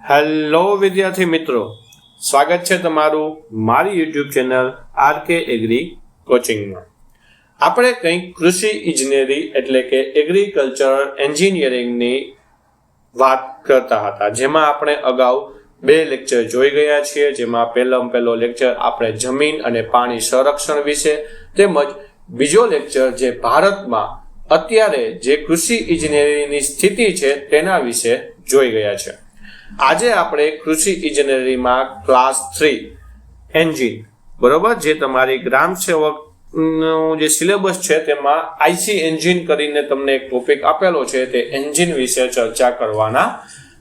Hello વિદ્યાર્થી મિત્રો, સ્વાગત છે તમારું મારી યુટ્યુબ ચેનલ આરકે એગ્રી કોચિંગમાં. આપણે કંઈક કૃષિ ઇજનેરી એટલે કે એગ્રીકલ્ચર એન્જિનિયરિંગની વાત કરતા હતા, જેમાં આપણે અગાઉ 2 લેક્ચર જોઈ ગયા છીએ. જેમાં પહેલો લેક્ચર આપણે જમીન અને પાણી સંરક્ષણ વિશે, તેમજ બીજો લેક્ચર જે ભારતમાં અત્યારે જે કૃષિ ઇજનેરીની સ્થિતિ છે તેના વિશે જોઈ ગયા છે. આજે આપણે કૃષિ ઇજનેરીમાં ક્લાસ 3 એન્જિન, બરોબર, જે તમારી ગ્રામ સેવક નું જે સિલેબસ છે તેમાં આઈસી એન્જિન કરીને તમને એક ટોપિક આપેલો છે, તે એન્જિન વિશે ચર્ચા કરવાના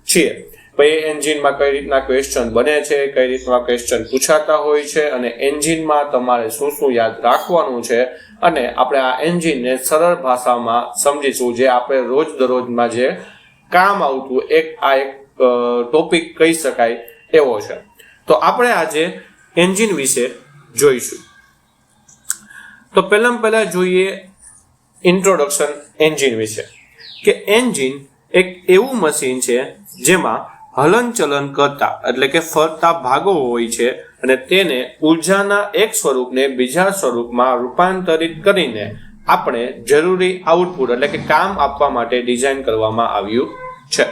છીએ. ભાઈ એન્જિનમાં કઈ રીતના ક્વેશ્ચન બને છે, કઈ રીતના ક્વેશ્ચન પૂછાતા હોય છે, અને એન્જિનમાં તમારે શું શું યાદ રાખવાનું છે, અને આપણે આ એન્જિનને સરળ ભાષામાં સમજીશું, જે આપણે રોજ દરરોજમાં જે કામ આવતું એક ટોપિક કહી શકાય એવો છે. તો આપણે આજે એન્જિન વિશે જોઈશું. તો પહેલા જોઈએ ઇન્ટ્રોડક્શન એન્જિન વિશે, કે એન્જિન એક એવું મશીન છે જેમાં હલનચલન કરતા એટલે કે ફરતા ભાગો હોય છે, અને તેને ઉર્જાના એક સ્વરૂપને બીજા સ્વરૂપમાં રૂપાંતરિત કરીને આપણે જરૂરી આઉટપુટ એટલે કે કામ આપવા માટે ડિઝાઇન કરવામાં આવ્યું છે.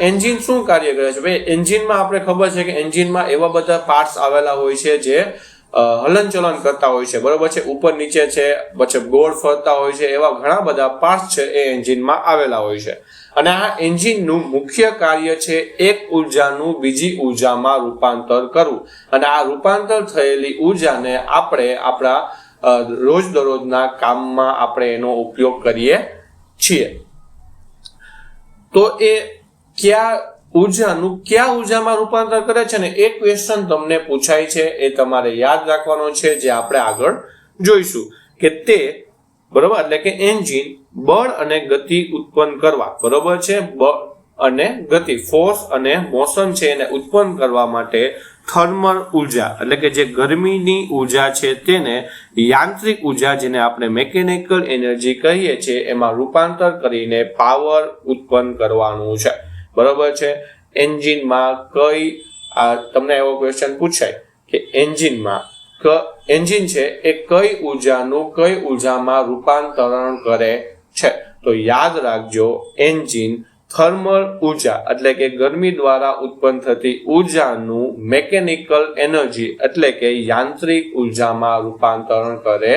એન્જિન શું કાર્ય કરે છે? ભાઈ એન્જિનમાં આપણે ખબર છે કે એન્જિનમાં એવા બધા પાર્ટ્સ આવેલા હોય છે જે હલનચલન કરતા હોય છે, બરોબર છે, ઉપર નીચે છે, પછી ગોળ ફરતા હોય છે, એવા ઘણા બધા પાર્ટ્સ છે એ એન્જિનમાં આવેલા હોય છે. અને આ એન્જિનનું મુખ્ય કાર્ય છે એક ઉર્જાનું બીજી ઉર્જામાં રૂપાંતર કરવું, અને આ રૂપાંતર થયેલી ઉર્જાને આપણે આપણા રોજ દરરોજના કામમાં આપણે એનો ઉપયોગ કરીએ છીએ. તો એ કયા ઉર્જામાં રૂપાંતર કરે છે ને, એ ક્વેશ્ચન તમને પૂછાય છે, એ તમારે યાદ રાખવાનો છે, જે આપણે આગળ જોઈશું. કે તે, બરોબર, એટલે કે એન્જિન બળ અને ગતિ ઉત્પન્ન કરવા, બરોબર છે, બળ અને ગતિ, ફોર્સ અને મોશન છે એને ઉત્પન્ન કરવા માટે થર્મલ ઉર્જા એટલે કે જે ગરમીની ઉર્જા છે તેને યાંત્રિક ઉર્જા, જેને આપણે મેકેનિકલ એનર્જી કહીએ છીએ, એમાં રૂપાંતર કરીને પાવર ઉત્પન્ન કરવાનું છે. બરોબર છે. એન્જિનમાં તમને એવો ક્વેશ્ચન પૂછાય કે એન્જિન છે એ કઈ ઉર્જાનું કઈ ઉર્જામાં રૂપાંતરણ કરે છે? તો યાદ રાખજો, એન્જિન થર્મલ ઉર્જા એટલે કે ગરમી દ્વારા ઉત્પન્ન થતી ઉર્જાનું મેકેનિકલ એનર્જી એટલે કે યાંત્રિક ઉર્જામાં રૂપાંતરણ કરે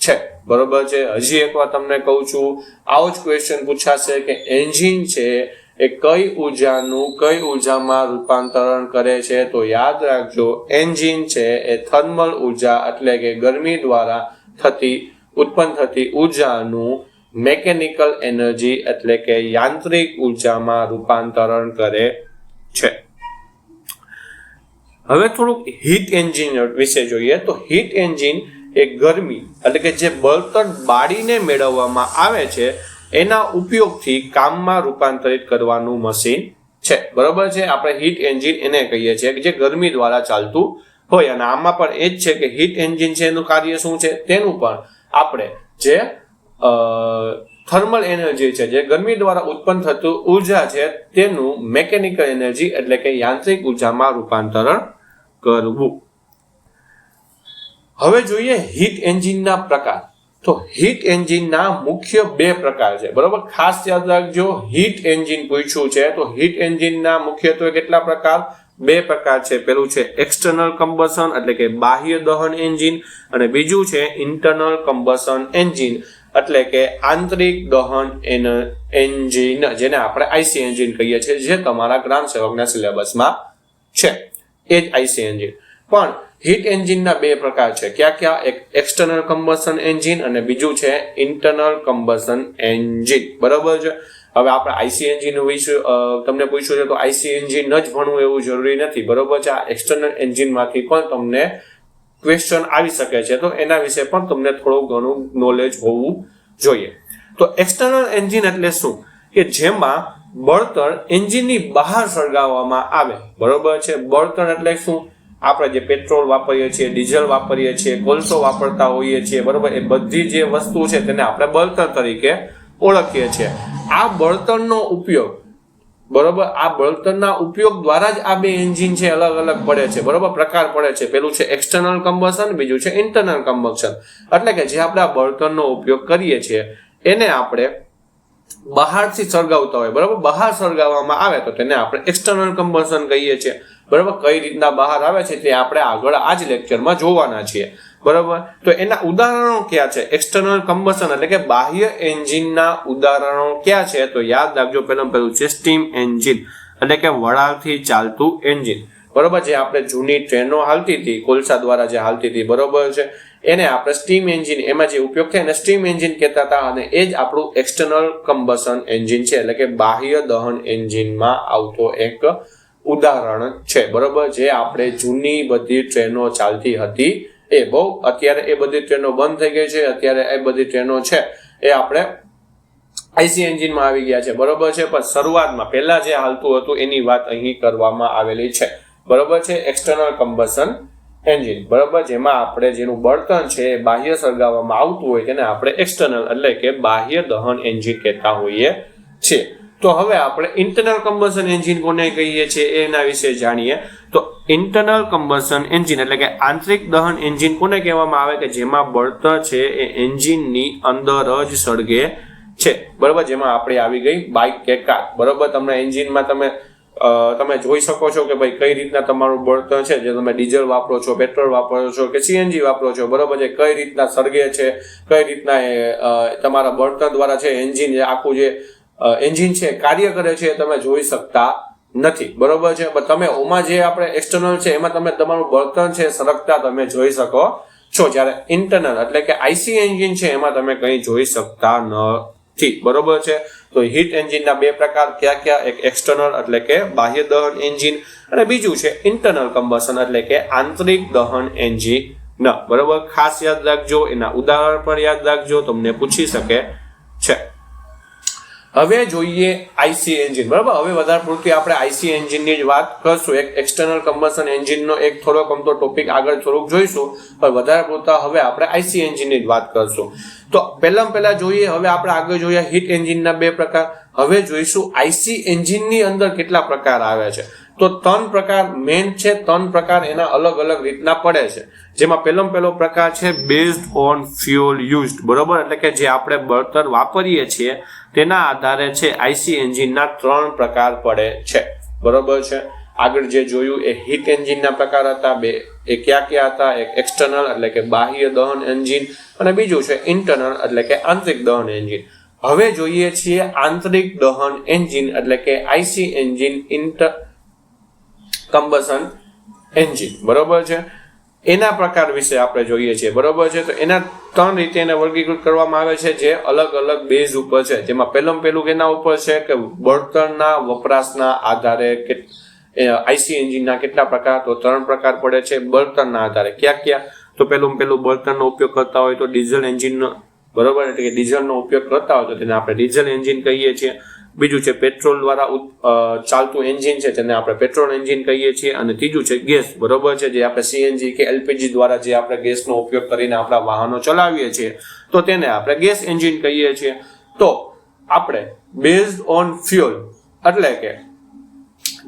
છે. બરોબર છે. હજી એકવાર તમને કહું છું, આવો જ ક્વેશ્ચન પૂછાશે કે એન્જિન છે એ કઈ ઉર્જાનું કઈ ઉર્જામાં રૂપાંતરણ કરે છે? તો યાદ રાખજો, એન્જિન છે એ થર્મલ ઉર્જા એટલે કે ગરમી દ્વારા ઉત્પન્ન થતી ઉર્જાનું મેકેનિકલ એનર્જી એટલે કે યાંત્રિક ઉર્જામાં રૂપાંતરણ કરે છે. હવે થોડુંક હીટ એન્જિન વિશે જોઈએ. તો હીટ એન્જિન એ ગરમી એટલે કે જે બળતણ બાળીને મેળવવામાં આવે છે એના ઉપયોગથી કામમાં રૂપાંતરિત કરવાનું મશીન છે. બરોબર છે. આપણે હીટ એન્જિન એને કહીએ છીએ કે જે ગરમી દ્વારા ચાલતું હોય. અને આમાં પણ એ જ છે કે હીટ એન્જિન છે એનું કાર્ય શું છે તેનું પણ આપણે જે થર્મલ એનર્જી છે, જે ગરમી દ્વારા ઉત્પન્ન થતું ઉર્જા છે, તેનું મેકેનિકલ એનર્જી એટલે કે યાંત્રિક ઉર્જામાં રૂપાંતરણ કરવું. હવે જોઈએ હીટ એન્જિનના પ્રકાર. તો હીટ એન્જિનના મુખ્ય 2 પ્રકાર છે, બરોબર. ખાસ યાદ રાખજો, હિટ એન્જિન પૂછ્યું છે તો હીટ એન્જિનના મુખ્યત્વે કેટલા પ્રકાર? 2 પ્રકાર છે. પેલું છે એક્સટર્નલ કમ્બશન એટલે કે બાહ્ય દહન એન્જિન, અને બીજું છે ઇન્ટરનલ કમ્બશન એન્જિન એટલે કે આંતરિક દહન એન્જિન, જેને આપણે આઈસી એન્જિન કહીએ છીએ, જે તમારા ગ્રામ સેવકના સિલેબસમાં છે એ જ આઈસી એન્જિન. પણ હીટ એન્જિનના 2 પ્રકાર છે. ક્યાં? એક એક્સટર્નલ કમ્બશન એન્જિન અને બીજું છે ઇન્ટરનલ કમ્બશન એન્જિન. બરાબર છે. હવે આપણે આઈસી એન્જિન વિશે તમને પૂછ્યું છે તો આઈસી એન્જિન જ ભણવું એવું જરૂરી નથી, બરોબર છે. આ એક્સટર્નલ એન્જિનમાંથી પણ તમને ક્વેશ્ચન આવી શકે છે, તો એના વિશે પણ તમને થોડું ઘણું નોલેજ હોવું જોઈએ. તો એક્સટર્નલ એન્જિન એટલે શું? કે જેમાં બળતણ એન્જિનની બહાર સળગાવવામાં આવે, બરોબર છે. બળતણ એટલે શું? આપણે જે પેટ્રોલ વાપરીએ છીએ, ડીઝલ વાપરીએ છીએ, કોલસો વાપરતા હોઈએ છીએ, બરોબર, એ બધી જે વસ્તુ છે તેને આપણે બળતણ તરીકે ઓળખીએ છીએ. આ બળતણનો ઉપયોગ બરોબર, આ બળતણના ઉપયોગ દ્વારા જ આ બે એન્જિન છે અલગ અલગ પડે છે, બરોબર, પ્રકાર પડે છે. પેલું છે એક્સટર્નલ કમ્બશન, બીજું છે ઇન્ટરનલ કમ્બશન. એટલે કે જે આપણે આ બળતણનો ઉપયોગ કરીએ છીએ એને આપણે બહારથી સળગાવતા હોય, બરોબર, બહાર સળગાવવામાં આવે તો તેને આપણે એક્સટર્નલ કમ્બશન કહીએ છીએ. બરોબર, કઈ રીતના બહાર આવે છે તે આપણે આગળ આ જ લેક્ચરમાં જોવાના છીએ. બરોબર, તો એના ઉદાહરણો ક્યાં છે? એક્સટર્નલ કમ્બશન એટલે કે બાહ્ય એન્જિનના ઉદાહરણો ક્યાં છે? તો યાદ રાખજો, પહેલું છે સ્ટીમ એન્જિન એટલે કે વરાળથી ચાલતું એન્જિન. બરોબર, જે આપણે જૂની ટ્રેનો હાલતી હતી, કોલસા દ્વારા જે હાલતી હતી, બરોબર છે, એને આપણે સ્ટીમ એન્જિન, એમાં જે ઉપયોગ થાય એને સ્ટીમ એન્જિન કહેતા હતા. અને એ જ આપણું એક્સટર્નલ કમ્બશન એન્જિન છે, એટલે કે બાહ્ય દહન એન્જિનમાં આવતો એક ઉદાહરણ છે. બરોબર, જે આપણે જૂની બધી ટ્રેનો ચાલતી હતી એ બહુ, અત્યારે એ બધી ટ્રેનો બંધ થઈ ગઈ છે. અત્યારે એ બધી ટ્રેનો છે એ આપણે આઈસી એન્જિનમાં આવી ગયા છે. બરોબર છે, પણ શરૂઆતમાં પહેલા જે હાલતું હતું એની વાત અહીં કરવામાં આવેલી છે. બરોબર છે, એક્સટર્નલ કમ્બશન એન્જિન. બરોબર, જેમાં આપણે જેનું બળતણ છે એ બાહ્ય સળગાવવામાં આવતું હોય તેને આપણે એક્સટર્નલ એટલે કે બાહ્ય દહન એન્જિન કહેતા હોઈએ છીએ. તો હવે આપણે ઇન્ટરનલ કમ્બશન એન્જિન કોને કહીએ છીએ એના વિશે જાણીએ. તો ઇન્ટરનલ કમ્બશન એન્જિન એટલે કે આંતરિક દહન એન્જિન કોને કહેવામાં આવે? કે જેમાં બળતણ છે એ એન્જિનની અંદર જ સળગે છે. બરોબર, જેમાં આપણે આવી ગઈ બાઇક કે કાર. બરોબર, તમને એન્જિનમાં તમે જોઈ શકો છો કે ભાઈ કઈ રીતના તમારું બળતણ છે, જે તમે ડીઝલ વાપરો છો, પેટ્રોલ વાપરો છો કે સીએનજી વાપરો છો, બરોબર છે, કઈ રીતના સળગે છે, કઈ રીતના તમારા બળતણ દ્વારા છે એન્જિન આખું જે એન્જિન છે કાર્ય કરે છે તમે જોઈ શકતા નથી. બરોબર છે, પણ તમે ઓમાં જે આપણે એક્સટર્નલ છે એમાં તમે તમારું બળતણ છે સળગતા તમે જોઈ શકો છો. જ્યારે ઇન્ટરનલ એટલે કે આઈસી એન્જિન છે એમાં તમે કંઈ જોઈ શકતા નથી. બરોબર છે, તો હીટ એન્જિનના બે પ્રકાર કયા કયા? એક એક્સટર્નલ એટલે કે બાહ્ય દહન એન્જિન અને બીજું છે ઇન્ટરનલ કમ્બશન એટલે કે આંતરિક દહન એન્જિન. બરોબર, ખાસ યાદ રાખજો, એના ઉદાહરણ પણ યાદ રાખજો, તમને પૂછી શકે છે. હવે જોઈએ આઈસી એન્જિન. બરાબર, હવે વધારે પૂરતી આપણે આઈસી એન્જિનની જ વાત કરશું. એક એક્સટર્નલ કમ્બશન એન્જિનનો એક થોડોક અમતો ટોપિક આગળ થોડુંક જોઈશું, પણ વધારે પૂરતા હવે આપણે આઈસી એન્જિનની જ વાત કરશું. તો પહેલા જોઈએ, હવે આપણે આગળ જોઈએ હીટ એન્જિનના બે પ્રકાર. હવે જોઈશું આઈસી એન્જિનની અંદર કેટલા પ્રકાર આવે છે. તો 3 પ્રકાર મેઇન છે, 3 પ્રકાર એના અલગ અલગ રીતના પડે છે. જેમાં પહેલો પ્રકાર છે બેઝડ ઓન ફ્યુઅલ યુઝડ. બરોબર, એટલે કે જે આપણે બળતણ વાપરીએ છીએ તેના આધારે છે આઈસી એન્જિનના 3 પ્રકાર પડે છે. બરોબર છે, આગળ જે જોયું એ હીટ એન્જિનના પ્રકાર હતા બે. એ ક્યાં હતા? એક એક્સટર્નલ એટલે કે બાહ્ય દહન એન્જિન અને બીજું છે ઇન્ટરનલ એટલે કે આંતરિક દહન એન્જિન. હવે જોઈએ છીએ આંતરિક દહન એન્જિન એટલે કે આઈસી એન્જિન, કમ્બશન એન્જિન. બરોબર છે, એના પ્રકાર વિશે આપણે જોઈએ છીએ. બરોબર છે, તો એના 3 રીતે એને વર્ગીકૃત કરવામાં આવે છે જે અલગ અલગ બેઝ ઉપર છે. જેમાં પહેલું કેના ઉપર છે કે બળતણના વપરાશના આધારે આઈસી એન્જિનના કેટલા પ્રકાર? તો 3 પ્રકાર પડે છે બળતણના આધારે. ક્યાં? તો પહેલું બળતણનો ઉપયોગ કરતા હોય તો ડીઝલ એન્જિનનો. બરોબર, એટલે કે ડીઝલનો ઉપયોગ કરતા હોય તો તેને આપણે ડીઝલ એન્જિન કહીએ છીએ. બીજું છે પેટ્રોલ દ્વારા ચાલતું એન્જિન છે તેને આપણે પેટ્રોલ એન્જિન કહીએ છીએ. અને ત્રીજું છે ગેસ. બરોબર છે, જે આપણે સીએનજી કે એલપીજી દ્વારા જે આપણે ગેસનો ઉપયોગ કરીને આપણા વાહનો ચલાવીએ છીએ તો તેને આપણે ગેસ એન્જિન કહીએ છીએ. તો આપણે બેઝડ ઓન ફ્યુઅલ એટલે કે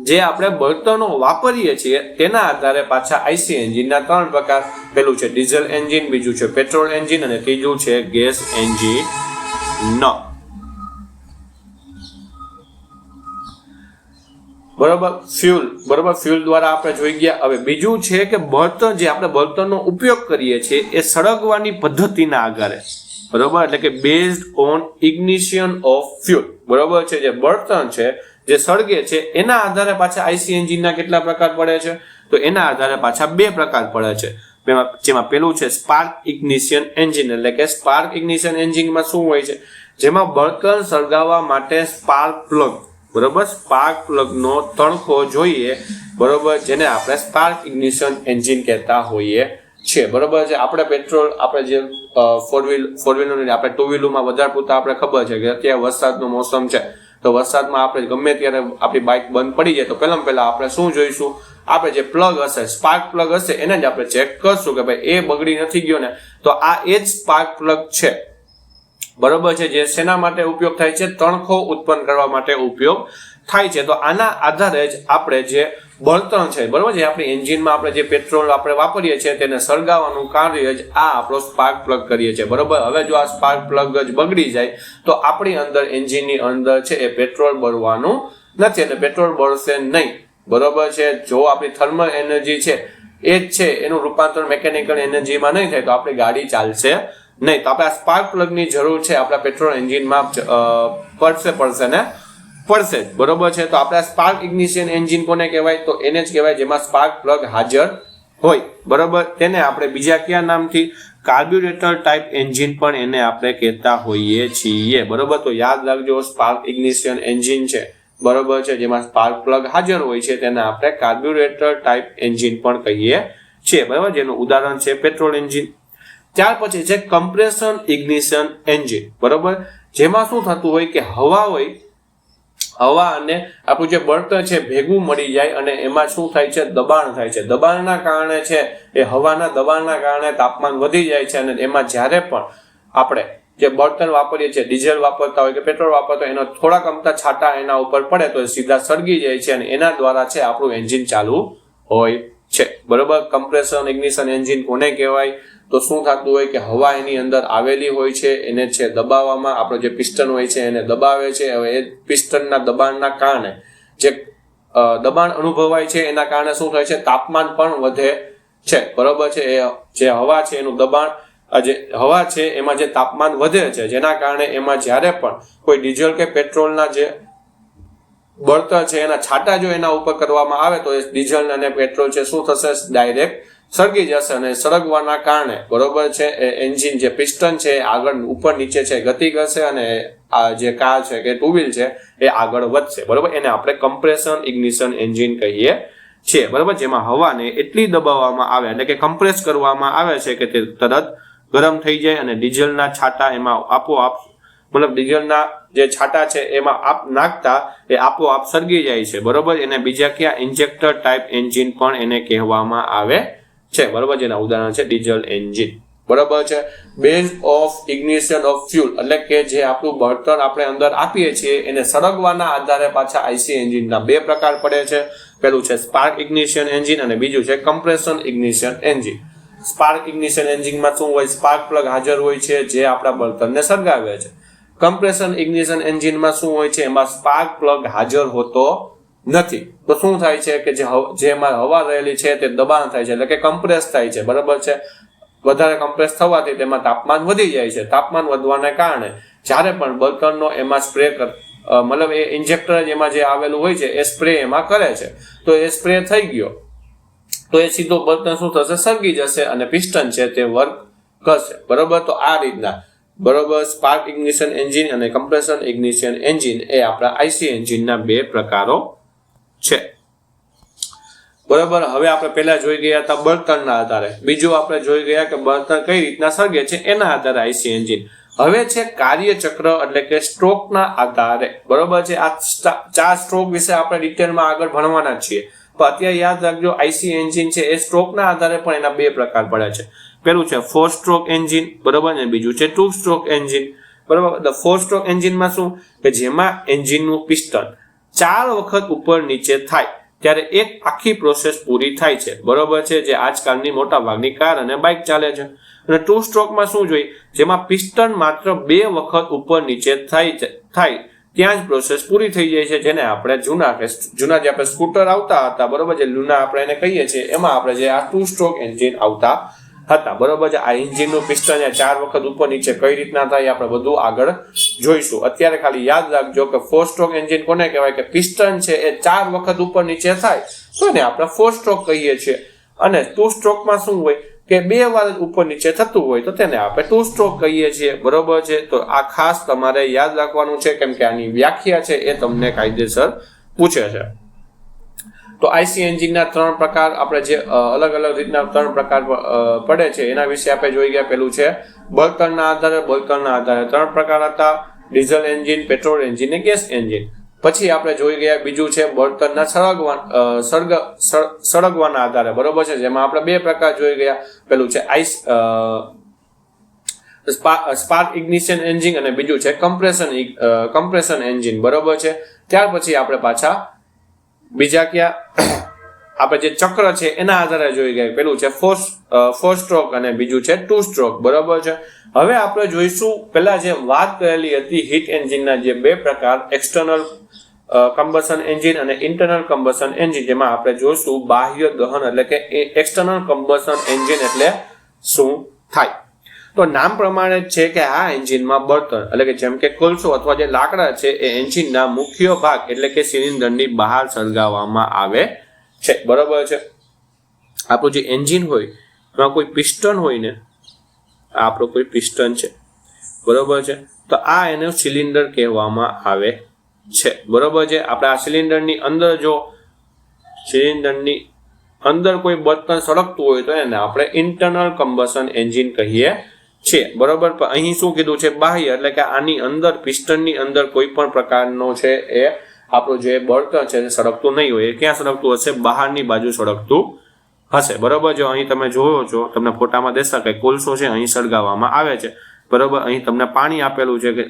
જે આપણે બળતણો વાપરીએ છીએ તેના આધારે પાછા આઈસી એન્જિનના 3 પ્રકાર. પેલું છે ડીઝલ એન્જિન, બીજું છે પેટ્રોલ એન્જિન અને ત્રીજું છે ગેસ એન્જિન. બરોબર, ફ્યુઅલ દ્વારા આપણે જોઈ ગયા. હવે બીજું છે કે બળતણ, જે આપણે બળતણનો ઉપયોગ કરીએ છીએ એ સળગવાની પદ્ધતિના આધારે. બરોબર, એટલે કે based on ignition of fuel. બરોબર છે, જે બળતણ છે જે સળગે છે એના આધારે પાછા આઈસી એન્જિનના કેટલા પ્રકાર પડે છે? તો એના આધારે પાછા 2 પ્રકાર પડે છે. જેમાં પેલું છે સ્પાર્ક ઇગ્નિશન એન્જિન એટલે કે સ્પાર્ક ઇગ્નિશન એન્જિનમાં શું હોય છે? જેમાં બળતણ સળગાવવા માટે સ્પાર્ક પ્લગ, બરોબર, સ્પાર્ક પ્લગનો તણખો જોઈએ. બરોબર, જેને આપણે સ્પાર્ક ઇગ્નિશન એન્જિન કહેતા હોઈએ છીએ. બરોબર છે, આપણે પેટ્રોલ, આપણે જે ફોર વ્હીલર આપણે ટુ વ્હીલરમાં વધારે પૂરતા આપણે ખબર છે કે અત્યારે વરસાદનો મોસમ છે તો વરસાદમાં આપણે ગમે ત્યારે આપણી બાઇક બંધ પડી જાય તો પહેલા આપણે શું જોઈશું? આપણે જે પ્લગ હશે, સ્પાર્ક પ્લગ હશે એને જ આપણે ચેક કરશું કે ભાઈ એ બગડી નથી ગયો ને. તો આ એ જ સ્પાર્ક પ્લગ છે. બરોબર છે, જે શેના માટે ઉપયોગ થાય છે? તણખો ઉત્પન્ન કરવા માટે ઉપયોગ થાય છે. તો આના આધારે જ આપણે જે બળતણ છે બરોબર છે, આપણી એન્જિનમાં આપણે જે પેટ્રોલ આપણે વાપરીએ છીએ તેને સળગાવવાનું કાર્ય જ આ આપણો સ્પાર્ક પ્લગ કરીએ છીએ બરોબર. હવે જો આ સ્પાર્ક પ્લગ જ બગડી જાય તો આપણી અંદર એન્જિનની અંદર છે એ પેટ્રોલ બળવાનું નથી અને પેટ્રોલ બળશે નહીં બરોબર છે. જો આપણી થર્મલ એનર્જી છે એ જ છે એનું રૂપાંતર મેકેનિકલ એનર્જીમાં નહીં થાય તો આપણી ગાડી ચાલશે નહીં. તો આપણે આ સ્પાર્ક પ્લગની જરૂર છે આપણા પેટ્રોલ એન્જિનમાં પડશે ને પડશે જ બરોબર છે. તો આપણે સ્પાર્ક ઇગ્નિશન એન્જિન કોને કહેવાય? તો એને જ કહેવાય જેમાં સ્પાર્ક પ્લગ હાજર હોય બરોબર. તેને આપણે બીજા કયા નામથી કાર્બ્યુરેટર ટાઈપ એન્જિન પણ એને આપણે કહેતા હોઈએ છીએ બરોબર. તો યાદ રાખજો સ્પાર્ક ઇગ્નિશન એન્જિન છે બરોબર છે જેમાં સ્પાર્ક પ્લગ હાજર હોય છે તેને આપણે કાર્બ્યુરેટર ટાઈપ એન્જિન પણ કહીએ છીએ બરાબર, જેનું ઉદાહરણ છે પેટ્રોલ એન્જિન. ત્યાર પછી છે કમ્પ્રેશન ઇગ્નિશન એન્જિન બરોબર, જેમાં શું થતું હોય કે હવા અને આપણું જે બળતણ છે ભેગું મળી જાય અને એમાં શું થાય છે દબાણ થાય છે. દબાણના કારણે છે એ હવાના દબાણના કારણે તાપમાન વધી જાય છે અને એમાં જ્યારે પણ આપણે જે બળતણ વાપરીએ છીએ ડીઝલ વાપરતા હોય કે પેટ્રોલ વાપરતા હોય એનો થોડાક અમથા છાંટા એના ઉપર પડે તો સીધા સળગી જાય છે અને એના દ્વારા છે આપણું એન્જિન ચાલુ હોય છે બરોબર. કમ્પ્રેશન ઇગ્નિશન એન્જિન કોને કહેવાય? તો શું થતું હોય કે હવા એની અંદર આવેલી હોય છે એને છે દબાવવામાં આપણો જે પિસ્ટન હોય છે એને દબાવે છે. હવે એ પિસ્ટનના દબાણના કારણે જે દબાણ અનુભવાય છે એના કારણે શું થાય છે તાપમાન પણ વધે છે બરોબર છે. એ જે હવા છે એનું દબાણ જે હવા છે એમાં જે તાપમાન વધે છે જેના કારણે એમાં જ્યારે પણ કોઈ ડીઝલ કે પેટ્રોલના જે બળતણ છે એના છાંટા જો એના ઉપર કરવામાં આવે તો એ ડીઝલ અને પેટ્રોલ છે શું થશે ડાયરેક્ટ સળગી જશે અને સળગવાના કારણે બરોબર છે એ એન્જિન જે પિસ્ટન છે આગળ ઉપર નીચે છે ગતિ કરશે અને આ જે કાર છે કે ટુ વ્હીલ છે એ આગળ વધશે બરોબર. એને આપણે કમ્પ્રેશન ઇગ્નિશન એન્જિન કહીએ છીએ બરોબર, જેમાં હવાને એટલી દબાવવામાં આવે એટલે કે કમ્પ્રેસ કરવામાં આવે છે કે તે તરત ગરમ થઈ જાય અને ડીઝલના છાંટા એમાં આપોઆપ મતલબ ડીઝલના જે છાંટા છે એમાં નાખતા એ આપોઆપ સળગી જાય છે બરોબર. એને બીજા કયા ઇન્જેક્ટર ટાઈપ એન્જિન પણ એને કહેવામાં આવે છે બરોબર, જેના ઉદાહરણ છે ડીઝલ એન્જિન બરોબર છે. Base of ignition of fuel એટલે કે જે આપણું બળતણ આપણે અંદર આપીએ છીએ એને સળગવાના આધારે પાછા આઈસી એન્જિનના બે પ્રકાર પડે છે. પેલું છે સ્પાર્ક ઇગ્નિશન એન્જિન અને બીજું છે compression ignition engine. Spark ignition એન્જિનમાં શું હોય? સ્પાર્ક પ્લગ હાજર હોય છે જે આપણા બળતણને સળગાવે છે. કમ્પ્રેશન ઇગ્નિશન એન્જિનમાં શું હોય છે? એમાં સ્પાર્ક પ્લગ હાજર હોતો નથી. તો શું થાય છે કે જેમાં હવા રહેલી છે તે દબાણ થાય છે એટલે કે કમ્પ્રેસ થાય છે બરાબર છે. વધારે કમ્પ્રેસ થવાથી તેમાં તાપમાન વધી જાય છે. તાપમાન વધવાને કારણે જ્યારે પણ બળતણનો એમાં સ્પ્રે મતલબ એ ઇન્જેક્ટર એમાં જે આવેલું હોય છે એ સ્પ્રે એમાં કરે છે. તો એ સ્પ્રે થઈ ગયો તો એ સીધો બળતણ શું થશે સળગી જશે અને પિસ્ટન છે તે વર્ક કરશે બરોબર. તો આ રીતના બરોબર સ્પાર્ક ઇગ્નિશન એન્જિન અને કમ્પ્રેશન ઇગ્નિશન એન્જિન એ આપણા આઈસી એન્જિનના બે પ્રકારો છે બરોબર. હવે આપણે પહેલા જોઈ ગયા હતા બળતણના આધારે, બીજું આપણે જોઈ ગયા કે બળતણ કઈ રીતના સળગે છે એના આધારે આઈસી એન્જિન. હવે છે કાર્યચક્ર એટલે કે સ્ટ્રોકના આધારે બરોબર છે. આ 4 સ્ટ્રોક વિશે આપણે ડિટેલમાં આગળ ભણવાના છીએ પણ અત્યારે યાદ રાખજો આઈસી એન્જિન છે એ સ્ટ્રોકના આધારે પણ એના બે પ્રકાર પડે છે. પેલું છે 4 સ્ટ્રોક એન્જિન બરોબર અને બીજું છે 2 સ્ટ્રોક એન્જિન બરોબર. 4 સ્ટ્રોક એન્જિનમાં શું કે જેમાં એન્જિનનું પિસ્ટન 4 વખત ઉપર નીચે થાય ત્યારે એક આખી પ્રોસેસ પૂરી થાય છે બરોબર છે, જે આજકાલની મોટા ભાગની કાર અને બાઇક ચાલે છે. અને 2 સ્ટ્રોકમાં શું જોઈએ? જેમાં પિસ્ટન માત્ર 2 વખત ઉપર નીચે થાય ત્યાં જ પ્રોસેસ પૂરી થઈ જાય છે, જેને આપણે જૂના જે આપણે સ્કૂટર આવતા હતા બરોબર, જે લુના આપણે એને કહીએ છીએ એમાં આપણે જે આ 2 સ્ટ્રોક એન્જિન આવતા હતા બરોબર છે. આ એન્જિનનું પિસ્ટન 4 વખત ઉપર નીચે કઈ રીતના થાય આપણે બધું આગળ જોઈશું. અત્યારે ખાલી યાદ રાખજો કે 4 સ્ટ્રોક એન્જિન કોને કહેવાય કે પિસ્ટન છે એ 4 વખત ઉપર નીચે થાય તો એને આપણે 4 સ્ટ્રોક કહીએ છીએ. અને 2 સ્ટ્રોકમાં શું હોય કે 2 વાર ઉપર નીચે થતું હોય તો તેને આપણે 2 સ્ટ્રોક કહીએ છીએ બરોબર છે. તો આ ખાસ તમારે યાદ રાખવાનું છે કેમ કે આની વ્યાખ્યા છે એ તમને કાયદેસર પૂછે છે. તો આઈસી એન્જિનના 3 પ્રકાર આપણે જે અલગ અલગ રીતના 3 પ્રકાર પડે છે એના વિશે આપણે જોઈ ગયા. પેલું છે બળતણના આધારે 3 પ્રકાર હતા: ડીઝલ એન્જિન, પેટ્રોલ એન્જિન અને ગેસ એન્જિન. પછી આપણે જોઈ ગયા બીજું છે બળતણના સળગવાના આધારે બરોબર છે, જેમાં આપણે 2 પ્રકાર જોઈ ગયા. પેલું છે સ્પાર્ક ઇગ્નિશન એન્જિન અને બીજું છે કમ્પ્રેશન એન્જિન બરોબર છે. ત્યાર પછી આપણે પાછા બીજા કયા આપણે જે ચક્ર છે એના આધારે જોઈ ગયા. પેલું છે 4 સ્ટ્રોક અને બીજું છે 2 સ્ટ્રોક, બરાબર છે. હવે આપણે જોઈશું પહેલા જે વાત કરેલી હતી હીટ એન્જિનના જે બે પ્રકાર, એક્સટર્નલ કમ્બશન એન્જિન અને ઇન્ટરનલ કમ્બશન એન્જિન, જેમાં આપણે જોઈશું બાહ્ય દહન એટલે કે એક્સટર્નલ કમ્બશન એન્જિન એટલે શું થાય. તો નામ પ્રમાણે જ છે કે આ એન્જિનમાં બળતણ એટલે કે જેમ કે કોલસો અથવા જે લાકડા છે એ એન્જિનના મુખ્ય ભાગ એટલે કે સિલિન્ડરની બહાર સળગાવવામાં આવે છે, બરાબર છે. આપણું જે એન્જિન હોય એમાં કોઈ પિસ્ટન હોય ને, આ આપણું કોઈ પિસ્ટન છે, બરાબર છે. તો આ એનું સિલિન્ડર કહેવામાં આવે છે, બરાબર છે. આપણે આ સિલિન્ડરની અંદર જો સિલિન્ડરની અંદર કોઈ બળતણ સળગતું હોય તો એને આપણે ઇન્ટરનલ કમ્બશન એન્જિન કહીએ છીએ, બરાબર. પણ અહીં શું કીધું છે? બાહ્ય એટલે કે આની અંદર પિસ્ટનની અંદર કોઈ પણ પ્રકારનો છે એ આપણું જે બળતણ છે એ સળગતું નહીં હોય. એ ક્યાં સળગતું હશે? બહારની બાજુ સળગતું હશે, બરાબર. જો અહીં તમે જોયો છો, તમને ફોટામાં દેખાય કે કોલસો છે અહીં સળગાવવામાં આવે છે, બરાબર. અહીં તમને પાણી આપેલું છે કે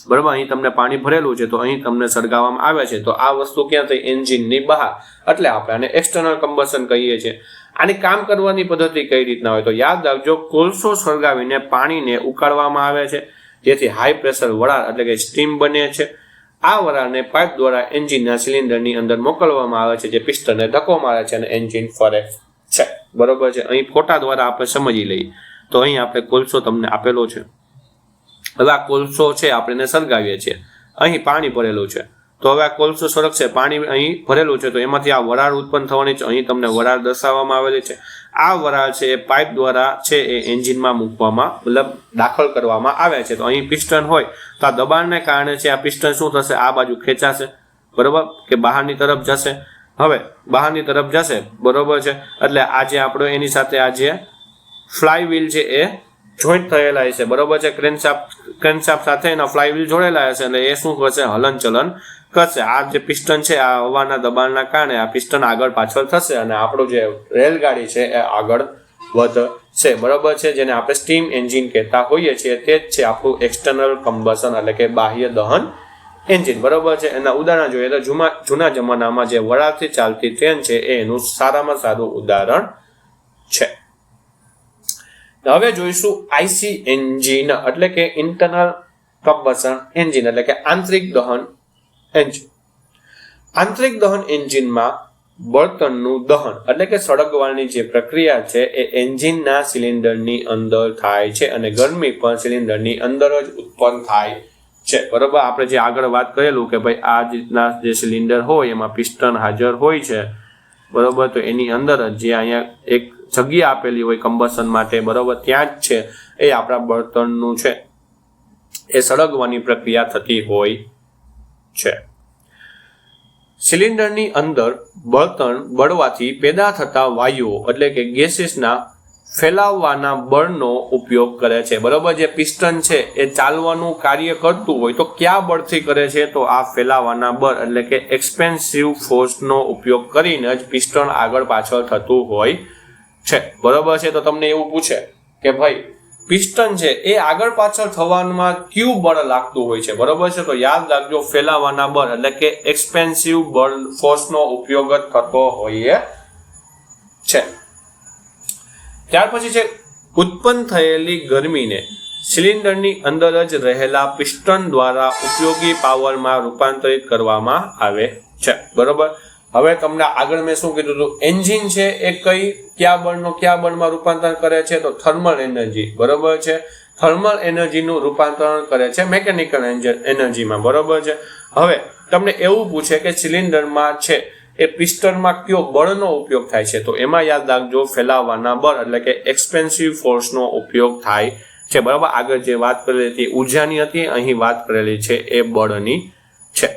બરાબર, અહીં તમને પાણી ભરેલું છે તો અહીં તમને સળગાવવામાં આવે છે. તો આ વસ્તુ ક્યાં થઈ? એન્જિનની બહાર, એટલે આપણે આને એક્સટર્નલ કમ્બશન કહીએ છીએ. આની કામ કરવાની પદ્ધતિ કઈ રીતના હોય? તો યાદ રાખજો, કોલસો સળગાવીને પાણીને ઉકાળવામાં આવે છે, જેથી હાઈ પ્રેશર વરાળ એટલે કે સ્ટીમ બને છે. આ વરાળને પાઇપ દ્વારા એન્જિનના સિલિન્ડરની અંદર મોકલવામાં આવે છે, જે પિસ્ટનને ધક્કો મારે છે અને એન્જિન ફરે છે, બરોબર છે. અહીં ફોટા દ્વારા આપણે સમજી લઈએ. તો અહીં આપણે કોલસો તમને આપેલો છે. હવે આ કોલસો છે આપણે એને સળગાવીએ છીએ, અહીં પાણી ભરેલું છે. તો હવે આ કોલસો સળગશે, પાણી અહીં ભરેલું છે, તો એમાંથી આ વરાળ ઉત્પન્ન થવાની છે. અહીં તમને વરાળ દર્શાવવામાં આવેલી છે. આ વરાળ છે એ પાઇપ દ્વારા છે એ એન્જિનમાં મૂકવામાં મતલબ દાખલ કરવામાં આવે છે. તો અહીં પિસ્ટન હોય તો આ દબાણને કારણે છે આ પિસ્ટન શું થશે? આ બાજુ ખેંચાશે, બરોબર, કે બહારની તરફ જશે. હવે બહારની તરફ જશે, બરોબર છે, એટલે આ જે આપણો એની સાથે આ જે ફ્લાય વ્હીલ છે એ જોઈન્ટ થયેલા હશે, બરોબર છે. ક્રેન્કશાફ્ટ સાથે એના ફ્લાય વ્હીલ જોડેલા હશે, એટલે એ શું કરશે? હલનચલન કરશે. આ જે પિસ્ટન છે આ હવાના દબાણના કારણે આ પિસ્ટન આગળ પાછળ થશે અને આપણું જે રેલગાડી છે એ આગળ વધશે, બરોબર છે. જેને આપણે સ્ટીમ એન્જિન કહેતા હોઈએ છીએ, તે જ છે આપણું એક્સટર્નલ કમ્બશન એટલે કે બાહ્ય દહન એન્જિન, બરોબર છે. એના ઉદાહરણ જોઈએ તો જૂના જમાનામાં જે વરાળથી ચાલતી ટ્રેન છે એ એનું સારામાં સારું ઉદાહરણ છે. હવે જોઈશું આઈસી એન્જિન એટલે કે ઇન્ટરનલ કમ્બશન એન્જિન એટલે કે આંતરિક દહન એન્જિન. આંતરિક દહન એન્જિનમાં બળતણનું દહન એટલે કે સળગવાની જે પ્રક્રિયા છે એ એન્જિનના સિલિન્ડરની અંદર થાય છે અને ગરમી પણ સિલિન્ડરની અંદર જ ઉત્પન્ન થાય છે, બરોબર. આપણે જે આગળ વાત કરેલું કે ભાઈ આ રીતના જે સિલિન્ડર હોય એમાં પિસ્ટન હાજર હોય છે, બરોબર. તો એની અંદર જ જે અહીંયા એક જગ્યા આપેલી હોય કમ્બશન માટે, બરોબર, ત્યાં જ છે એ આપણા બળતણનું છે એ સળગવાની પ્રક્રિયા થતી હોય છે. સિલિન્ડરની અંદર બળતણ બળવાથી પેદા થતા વાયુઓ એટલે કે ગેસીસના ફેલાવવાના બળનો ઉપયોગ કરે છે, બરોબર. જે પિસ્ટન છે એ ચાલવાનું કાર્ય કરતું હોય તો કયા બળથી કરે છે? તો આ ફેલાવવાના બળ એટલે કે એક્સપેન્સિવ ફોર્સનો ઉપયોગ કરીને જ પિસ્ટન આગળ પાછળ થતું હોય છે, બરોબર છે. તો તમને એવું પૂછે કે ભાઈ પિસ્ટન છે એ આગળ પાછળ થવામાં કયું બળ લાગતું હોય છે, બરોબર છે. તો યાદ રાખજો, ફેલાવાના બળ એટલે કે એક્સપેન્સિવ બળ ફોર્સનો ઉપયોગ જ થતો હોય છે. ત્યાર પછી છે ઉત્પન્ન થયેલી ગરમીને સિલિન્ડરની અંદર જ રહેલા પિસ્ટન દ્વારા ઉપયોગી પાવરમાં રૂપાંતરિત કરવામાં આવે છે, બરોબર. હવે તમને આગળ મેં શું કીધું હતું? એન્જિન છે એ કયા બળમાં રૂપાંતર કરે છે? તો થર્મલ એનર્જી, બરોબર છે. થર્મલ એનર્જીનું રૂપાંતરણ કરે છે મેકેનિકલ એનર્જીમાં, બરોબર છે. હવે તમને એવું પૂછે કે સિલિન્ડરમાં છે એ પિસ્ટનમાં કયો બળનો ઉપયોગ થાય છે? તો એમાં યાદ રાખજો, ફેલાવવાના બળ એટલે કે એક્સપેન્સિવ ફોર્સનો ઉપયોગ થાય છે, બરાબર. આગળ જે વાત કરેલી હતી ઉર્જાની હતી, અહીં વાત કરેલી છે એ બળની છે.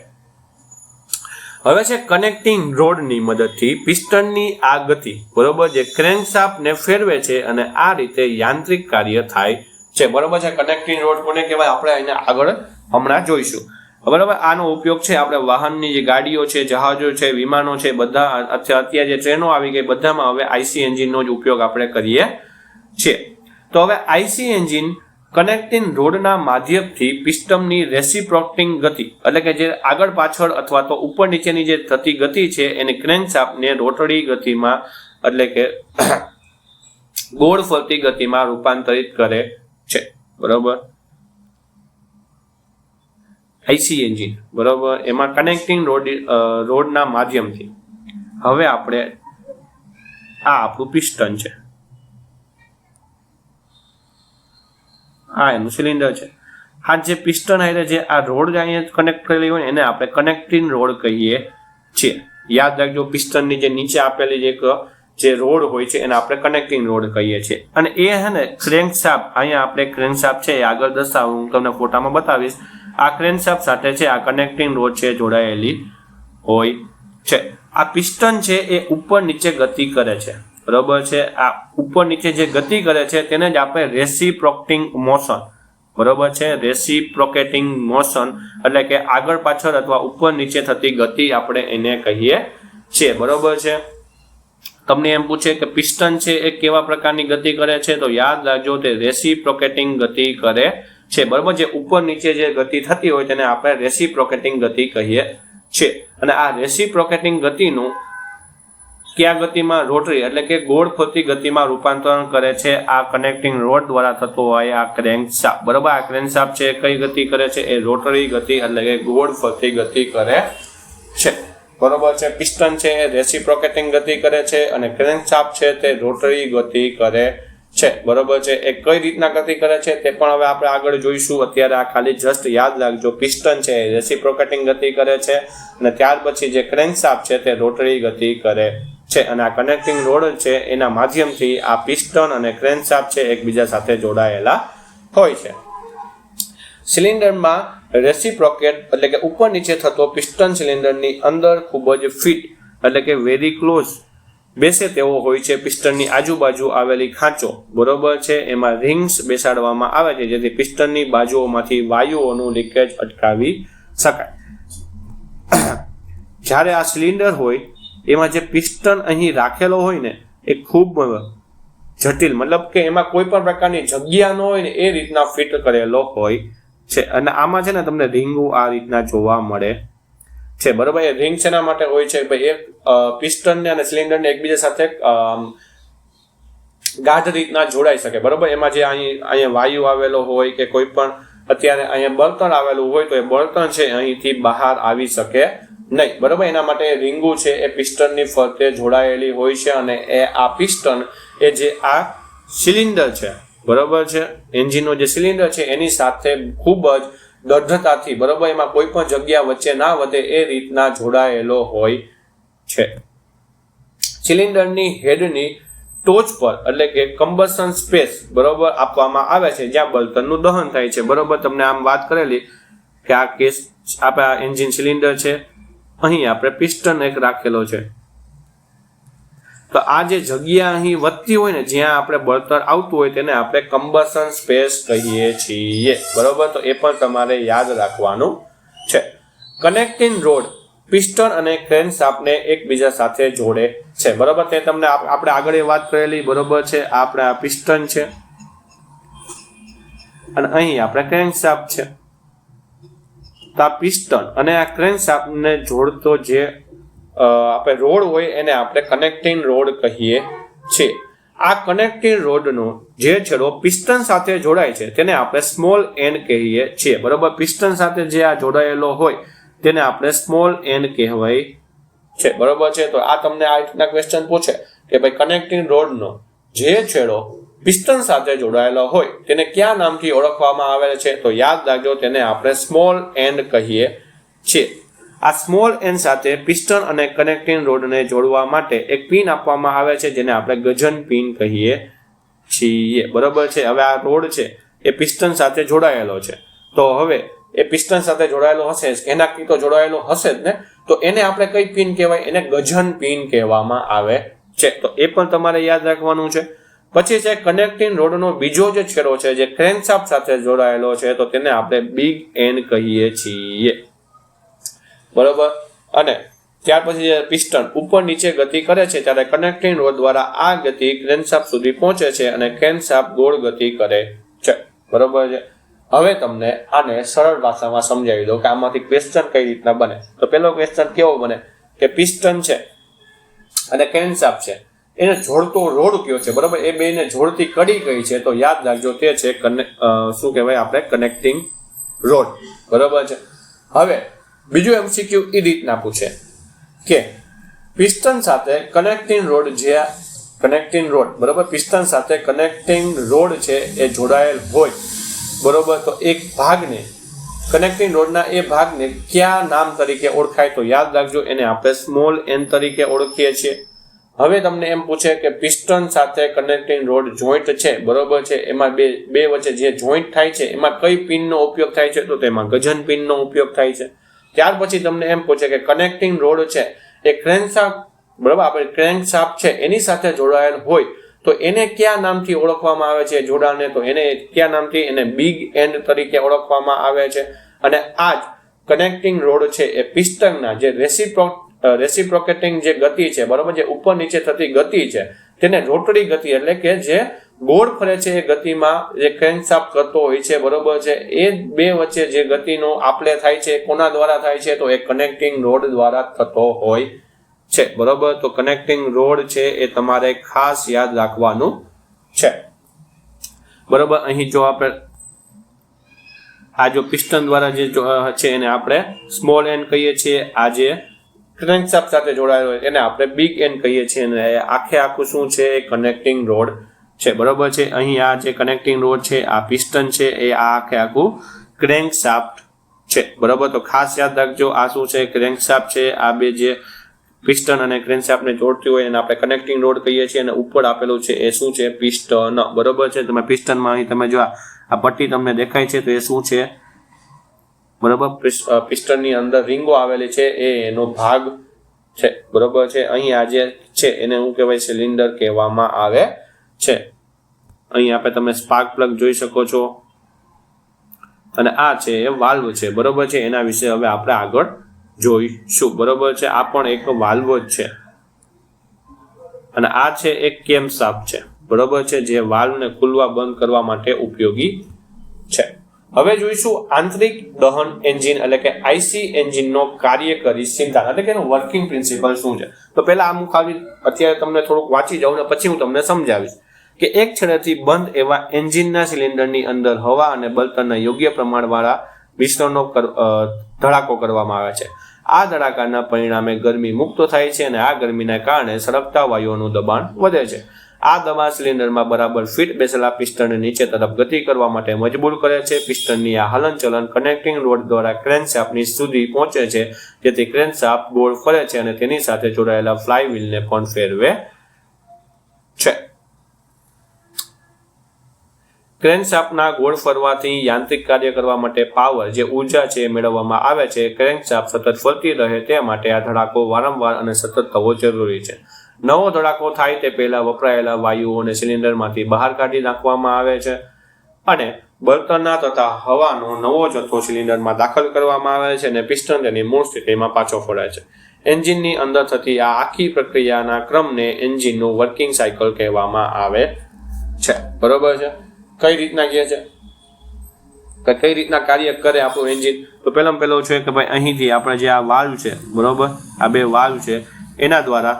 હવે છે કનેક્ટિંગ રોડની મદદથી પિસ્ટનની આ ગતિ, બરોબર, જે ક્રેન્કશાફ્ટને ફેરવે છે અને આ રીતે યાંત્રિક કાર્ય થાય છે, બરોબર છે. કનેક્ટિંગ રોડ કોને કહેવાય? આપણે એને આગળ હમણાં જોઈશું, બરાબર. આનો ઉપયોગ છે આપણે વાહનની જે ગાડીઓ છે, જહાજો છે, વિમાનો છે, બધા અત્યારે જે ટ્રેનો આવી ગઈ બધામાં હવે આઈસી એન્જિનનો જ ઉપયોગ આપણે કરીએ છીએ. તો હવે આઈસી એન્જિન કનેક્ટિંગ રોડના માધ્યમથી પિસ્ટનની રેસિપ્રોકેટિંગ ગતિ એટલે કે જે આગળ પાછળ અથવા તો ઉપર નીચેની જે થતી ગતિ છે એને ક્રેન્કશાફ્ટને રોટરી ગતિમાં એટલે કે ગોળ ફરતી ગતિમાં રૂપાંતરિત કરે છે. બરોબર. આઈસી એન્જિન બરોબર, એમાં કનેક્ટિંગ રોડના માધ્યમથી. હવે આપણે આ આપણું પિસ્ટન છે, આ એનું સિલિન્ડર છે. આ જે પિસ્ટન હારે જે આ રોડ અહીંયા કનેક્ટ કરેલી હોય એને આપણે કનેક્ટિંગ રોડ કહીએ છીએ. યાદ રાખજો, પિસ્ટનની જે નીચે આપેલી જે રોડ હોય છે એને આપણે કનેક્ટિંગ રોડ કહીએ છીએ. અને એ હે ને ક્રેન્કશાફ્ટ, અહીંયા આપણે ક્રેન્કશાફ્ટ છે એ આગળ દર્શાવું, હું તમને ફોટામાં બતાવીશ. આ ક્રેન્કશાફ્ટ સાથે છે આ કનેક્ટિંગ રોડ છે જોડાયેલી હોય છે. આ પિસ્ટન છે એ ઉપર નીચે ગતિ કરે છે. બરોબર છે. આ ઉપર નીચે જે ગતિ કરે છે તેને જ આપણે રેસિપ્રોકેટિંગ મોશન, બરોબર છે, રેસિપ્રોકેટિંગ મોશન એટલે કે આગળ પાછળ અથવા ઉપર નીચે થતી ગતિ આપણે એને કહીએ છીએ. બરોબર છે. તમને એમ પૂછે કે પિસ્ટન છે એ કેવા પ્રકારની ગતિ કરે છે, તો યાદ રાખજો તે રેસિપ્રોકેટિંગ ગતિ કરે છે. બરોબર. જે ઉપર નીચે જે ગતિ થતી હોય તેને આપણે રેસિપ્રોકેટિંગ ગતિ કહીએ છીએ. અને આ રેસિપ્રોકેટિંગ ગતિનું કયા ગતિમાં, રોટરી એટલે કે ગોળ ફરતી ગતિમાં રૂપાંતરણ કરે છે આ કનેક્ટિંગ રોડ દ્વારા થતો હોય આ ક્રેન્કશાફ્ટ. બરોબર. આ ક્રેન્કશાફ્ટ છે કઈ ગતિ કરે છે, એ રોટરી ગતિ એટલે કે ગોળ ફરતી ગતિ કરે છે. બરોબર છે. પિસ્ટન છે એ રેસિપ્રોકેટિંગ ગતિ કરે છે અને ક્રેન્કશાફ્ટ છે તે રોટરી ગતિ કરે છે. બરોબર છે. એ કઈ રીતના ગતિ કરે છે તે પણ હવે આપણે આગળ જોઈશું. અત્યારે આ ખાલી જસ્ટ યાદ રાખજો, પિસ્ટન છે એ રેસિપ્રોકેટિંગ ગતિ કરે છે અને ત્યાર પછી જે ક્રેન્કશાફ્ટ છે તે રોટરી ગતિ કરે છે. અને આ કનેક્ટિંગ રોડ છે એના માધ્યમથી આ પિસ્ટન અને ક્રેન્કશાફ્ટ છે એકબીજા સાથે જોડાયેલા હોય છે. સિલિન્ડરમાં રેસિપ્રોકેટ એટલે કે ઉપર નીચે થતો પિસ્ટન સિલિન્ડરની અંદર ખૂબ જ ફિટ એટલે કે વેરી ક્લોઝ બેસે તેવો હોય છે. પિસ્ટનની આજુબાજુ આવેલી ખાંચો, બરોબર છે, એમાં રિંગ્સ બેસાડવામાં આવે છે જેથી પિસ્ટનની બાજુઓમાંથી વાયુઓનું લીકેજ અટકાવી શકાય. જ્યારે આ સિલિન્ડર હોય એમાં જે પિસ્ટન અહીં રાખેલો હોય ને એ ખૂબ જટિલ, મતલબ કે એમાં કોઈ પણ પ્રકારની જગ્યા ન હોય ને એ રીતના ફિટ કરેલો હોય છે. અને આમાં છે ને તમને રીંગો આ રીતના જોવા મળે છે. બરોબર. એ રિંગ શેના માટે હોય છે? ભાઈ એક પિસ્ટનને અને સિલિન્ડરને એકબીજા સાથે ગાઢ રીતના જોડાઈ શકે. બરોબર. એમાં જે અહીંયા વાયુ આવેલો હોય કે કોઈ પણ અત્યારે અહીંયા બળતણ આવેલું હોય તો એ બળતણ છે અહીંથી બહાર આવી શકે નહીં. બરોબર. એના માટે રીંગુ છે એ પિસ્ટનની ફરતે જોડાયેલી હોય છે અને એ આ પિસ્ટન એ જે આ સિલિન્ડર છે, બરોબર છે, એન્જિનનો જે સિલિન્ડર છે એની સાથે ખૂબ જ દઢતાથી, બરોબર, એમાં કોઈ પણ જગ્યા વચ્ચે ના વધે એ રીતના જોડાયેલો હોય છે. સિલિન્ડરની હેડની ટોચ પર એટલે કે કમ્બશન સ્પેસ, બરોબર, આપવામાં આવે છે જ્યાં બળતણનું દહન થાય છે. બરોબર. તમને આમ વાત કરેલી કે આ કેસ આપણા એન્જિન સિલિન્ડર છે, અહીં આપણે પિસ્ટન એક રાખેલો છે, તો આ જે જગ્યા અહીં વધતી હોય ને જ્યાં આપણે બળતણ આવતું હોય તેને આપણે કમ્બશન સ્પેસ કહીએ છીએ. બરોબર. તો એ પણ તમારે યાદ રાખવાનું છે. કનેક્ટિંગ રોડ પિસ્ટન અને ક્રેન્કશાફ્ટને એકબીજા સાથે જોડે છે. બરોબર. તે તમને આપણે આગળ વાત કરેલી. બરોબર છે. આપણે આ પિસ્ટન છે અને અહીં આપણે ક્રેન્કશાફ્ટ છે. તો આ પિસ્ટન અને આ ક્રેન્કશાફ્ટને જોડતો જે આપણે રોડ હોય એને આપણે કનેક્ટિંગ રોડ કહીએ છીએ. આ કનેક્ટિંગ રોડનો જે છેડો પિસ્ટન સાથે જોડાય છે તેને આપણે સ્મોલ એન્ડ કહીએ છીએ. બરોબર. પિસ્ટન સાથે જે આ જોડાયેલો હોય તેને આપણે સ્મોલ એન્ડ કહેવાય છે. બરોબર છે. તો આ તમને આ રીતના ક્વેશ્ચન પૂછે કે ભાઈ કનેક્ટિંગ રોડનો જે છેડો પિસ્ટન સાથે જોડાયેલો હોય તેને કયા નામથી ઓળખવામાં આવે છે? તો યાદ રાખજો, તેને આપણે સ્મોલ એન્ડ કહીએ છીએ. આ સ્મોલ એન્ડ સાથે પિસ્ટન અને કનેક્ટિંગ રોડને જોડવા માટે એક પિન આપવામાં આવે છે જેને આપણે ગજન પિન કહીએ છીએ. બરોબર છે. હવે આ રોડ છે એ પિસ્ટન સાથે જોડાયેલો છે, તો હવે એ પિસ્ટન સાથે જોડાયેલો હશે, એનાથી તો જોડાયેલો હશે જ ને, તો એને આપણે કઈ પિન કહેવાય? એને ગજન પિન કહેવામાં આવે છે. તો એ પણ તમારે યાદ રાખવાનું છે. પછી છે કનેક્ટિંગ રોડનો બીજો જે છેડો છે જે ક્રેન્કશાફ્ટ સાથે જોડાયેલો છે, તો તેને આપણે બિગ એન્ડ કહીએ છીએ. બરોબર. અને ત્યાર પછી જે પિસ્ટન ઉપર નીચે ગતિ કરે છે ત્યારે કનેક્ટિંગ રોડ દ્વારા આ ગતિ ક્રેન્કશાફ્ટ સુધી પહોંચે છે અને ક્રેન્કશાફ્ટ ગોળ ગતિ કરે છે. બરોબર છે. હવે તમને આને સરળ ભાષામાં સમજાવી દઉં કે આમાંથી ક્વેશ્ચન કઈ રીતના બને. તો પહેલો ક્વેશ્ચન કેવો બને કે પિસ્ટન છે અને ક્રેન્કશાફ્ટ છે, એને જોડતો રોડ કયો છે, બરોબર, એ બેને જોડતી કડી કઈ છે, તો યાદ રાખજો તે છે શું કહેવાય આપણે કનેક્ટિંગ રોડ, બરોબર છે. હવે બીજું એમસીક્યુ એ રીતના પૂછે કે પિસ્ટન સાથે કનેક્ટિંગ રોડ બરોબર, પિસ્ટન સાથે કનેક્ટિંગ રોડ છે એ જોડાયેલ હોય, બરોબર, તો એક ભાગને કનેક્ટિંગ રોડના એ ભાગને કયા નામ તરીકે ઓળખાય, તો યાદ રાખજો એને આપણે સ્મોલ n તરીકે ઓળખીએ છીએ. હવે તમને એમ પૂછે કે પિસ્ટન સાથે કનેક્ટિંગ રોડ જોઈન્ટ છે, બરોબર છે, એમાં બે વચ્ચે જે જોઈન્ટ થાય છે એમાં કઈ પિનનો ઉપયોગ થાય છે, તો તેમાં ગજન પિનનો ઉપયોગ થાય છે. ત્યાર પછી તમને એમ પૂછે કે કનેક્ટિંગ રોડ છે એ ક્રેન્કશાફ્ટ, બરોબર, આપણે ક્રેન્કશાફ્ટ છે એની સાથે જોડાયેલ હોય તો એને કયા નામથી ઓળખવામાં આવે છે જોડાણને, તો એને કયા નામથી, એને બિગ એન્ડ તરીકે ઓળખવામાં આવે છે. અને આ જ કનેક્ટિંગ રોડ છે એ પિસ્ટનના જે રેસિપ્રોકેટિંગ જે ગતિ છે, બરોબર, જે ઉપર નીચે થતી ગતિ છે તેને રોટરી ગતિ એટલે કે જે ગોળ ફરે છે એ ગતિમાં જે ક્રેન્કશાફ્ટ કરતો હોય છે, બરોબર છે, એ બે વચ્ચે જે ગતિનો આપલે થાય છે કોના દ્વારા થાય છે, તો એ કનેક્ટિંગ રોડ દ્વારા થતો હોય છે, બરોબર. તો કનેક્ટિંગ રોડ છે એ તમારે ખાસ યાદ રાખવાનું છે, બરોબર. અહીં જો આપણે આ જો પિસ્ટન દ્વારા જે છે એને આપણે સ્મોલ n કહીએ છીએ, આ જે ક્રેન્કશાફ્ટ સાથે જોડાયેલો હોય એને આપણે બિગ n કહીએ છીએ, અને આખું શું છે કનેક્ટિંગ રોડ છે, બરોબર છે. અહીં આ જે કનેક્ટિંગ રોડ છે આ પિસ્ટન છે એ આ આખું ક્રેન્કશાફ્ટ છે, બરોબર. તો ખાસ યાદ રાખજો આ શું છે ક્રેન્કશાફ્ટ છે, આ બે જે પિસ્ટન અને ક્રેન્કશાફ્ટને જોડતી હોય એને આપણે કનેક્ટિંગ રોડ કહીએ છીએ, અને ઉપર આપેલું છે એ શું છે પિસ્ટન, બરોબર છે. તમે પિસ્ટનમાં અહીં તમે જો આ પટ્ટી તમને દેખાય છે તો એ શું છે, બરોબર, પિસ્ટનની અંદર રીંગો આવેલી છે એ એનો ભાગ છે, બરોબર છે. અહીં આ જે છે એને શું કહેવાય સિલિન્ડર કહેવામાં આવે છે. અહીં આપણે તમે સ્પાર્ક પ્લગ જોઈ શકો છો, અને આ છે એ વાલ્વ છે, બરોબર છે. એના વિશે હવે આપણે આગળ જોઈશું, બરોબર છે. આ પણ એક વાલ્વ જ છે, અને આ છે એક કેમશાફ્ટ છે, બરોબર છે, જે વાલ્વને ખુલવા બંધ કરવા માટે ઉપયોગી છે. હવે જોઈશું આંતરિક દહન એન્જિન એટલે કે આઈસી એન્જિનનો કાર્યકારી સિદ્ધાંત એટલે કે એનો વર્કિંગ પ્રિન્સિપલ શું છે. તો પહેલા હું ખાલી અત્યારે તમને થોડુંક વાંચી જાઉં ને પછી હું તમને સમજાવીશ કે એક છેડેથી બંધ એવા એન્જિનના સિલિન્ડરની અંદર હવા અને બળતણના યોગ્ય પ્રમાણવાળા મિશ્રણનો ધડાકો કરવામાં આવે છે. આ ધડાકાના પરિણામે ગરમી મુક્ત થાય છે, અને આ ગરમીના કારણે સળગતા વાયુઓનું દબાણ વધે છે. આ દબાણ સિલિન્ડરમાં બરાબર ફિટ બેસેલા પિસ્ટનને નીચે તરફ ગતિ કરવા માટે મજબૂર કરે છે. પિસ્ટનની આ હલનચલન કનેક્ટિંગ રોડ દ્વારા ક્રેન્કશાફ્ટની સુધી પહોંચે છે, જેથી ક્રેન્કશાફ્ટ ગોળ ફરે છે અને તેની સાથે જોડાયેલા ફ્લાય વ્હીલને પણ ફેરવે છે. ક્રેન્કશાફ્ટના ગોળ ફરવાથી યાંત્રિક કાર્ય કરવા માટે પાવર જે ઉર્જા છે મેળવવામાં આવે છે. ક્રેન્કશાફ્ટ સતત ફરતી રહે તે માટે આ ધડાકો વારંવાર અને સતત થવો જરૂરી છે. નવો ધડાકો થાય તે પહેલા વપરાયેલા વાયુઓને સિલિન્ડરમાંથી બહાર કાઢી નાખવામાં આવે છે, અને બળતણના તથા હવાનો નવો જથ્થો સિલિન્ડરમાં દાખલ કરવામાં આવે છે, અને પિસ્ટન તેની મૂળ સ્થિતિમાં પાછો ફરાય છે. એન્જિનની અંદર થતી આ આખી પ્રક્રિયાના ક્રમને એન્જિનનું વર્કિંગ સાયકલ કહેવામાં આવે છે, બરોબર છે. કઈ રીતના કહે છે કે કઈ રીતના કાર્ય કરે આપણું એન્જિન, તો પહેલામાં પહેલું છે કે ભાઈ અહીંથી આપણે જે આ વાલ્વ છે, બરોબર, આ બે વાલ્વ છે એના દ્વારા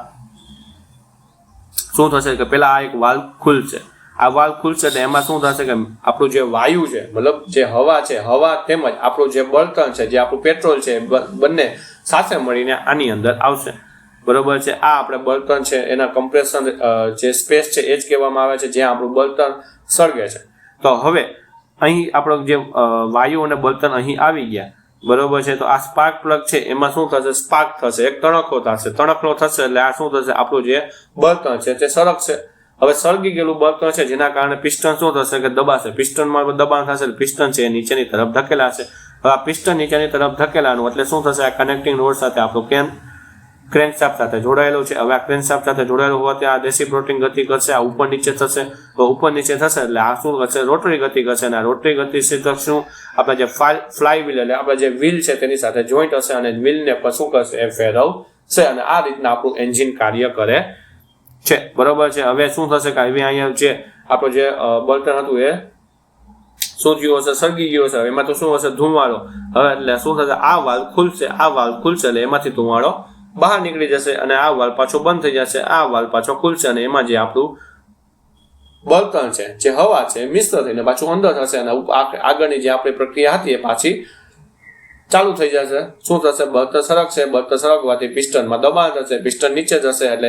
શું થશે કે પહેલા આ એક વાલ્વ ખુલશે. આ વાલ્વ ખુલશે તો એમાં શું થશે કે આપણું જે વાયુ છે, મતલબ જે હવા છે, હવા તેમજ આપણું જે બળતણ છે, જે આપણું પેટ્રોલ છે, બંને સાથે મળીને આની અંદર આવશે, બરોબર છે. આ આપણે બળતણ છે એના કમ્પ્રેશન જે સ્પેસ છે એ જ કહેવામાં આવે છે, જ્યાં આપણું બળતણ સળગે છે. તો હવે અહીં આપણો જે વાયુ અને બળતણ અહીં આવી ગયા, બરોબર છે. તો આ સ્પાર્ક પ્લગ છે એમાં શું થશે, સ્પાર્ક થશે, એક તણખલો થશે, તણખલો થશે એટલે આ શું થશે, આપણું જે બળતણ છે તે સળગશે. હવે સળગી ગયેલું બળતણ છે જેના કારણે પિસ્ટન શું થશે કે દબાશે, પિસ્ટનમાં દબાણ થશે, પિસ્ટન છે એ નીચેની તરફ ધકેલાશે. હવે આ પિસ્ટન નીચેની તરફ ધકેલાનું એટલે શું થશે, આ કનેક્ટિંગ રોડ સાથે આપણું ક્રેન્કશાફ્ટ સાથે જોડાયેલું છે. હવે આ ક્રેન્કશાફ્ટ સાથે જોડાયેલું હોવાથી આ રેસિપ્રોકેટિંગ ગતિ કરશે, આ ઉપર નીચે થશે, તો ઉપર નીચે થશે એટલે આ શું કરશે, રોટરી ગતિ કરશે, અને આ રોટરી ગતિ સીધા શું આપણે જે ફ્લાય વ્હીલ એટલે આપણે જે વ્હીલ છે તેની સાથે જોઈન્ટ હશે, અને વ્હીલને પણ શું કરશે એ ફેરવશે, અને આ રીતના આપણું એન્જિન કાર્ય કરે છે, બરોબર છે. હવે શું થશે કે હવે અહીંયા જે આપણું જે બળતણ હતું એ શું થયું હશે? સળગી ગયો હશે. એમાં તો શું હશે? ધુમાડો. હવે એટલે શું થશે? આ વાલ્વ ખુલશે, આ વાલ્વ ખુલશે એટલે એમાંથી ધુમાડો બહાર નીકળી જશે અને આ વાલ્વ પાછો બંધ થઈ જશે, આ વાલ્વ પાછો ખુલશે અને એમાં જે આપણું બળતણ છે, જે હવા છે, મિશ્ર થઈને પાછું અંદર થશે અને આગળની જે આપણી પ્રક્રિયા હતી એ પાછી ચાલુ થઈ જશે. શું થશે? બળતણ સરકશે, બળતણ સરકવાથી પિસ્ટનમાં દબાણ થશે, પિસ્ટન નીચે જશે એટલે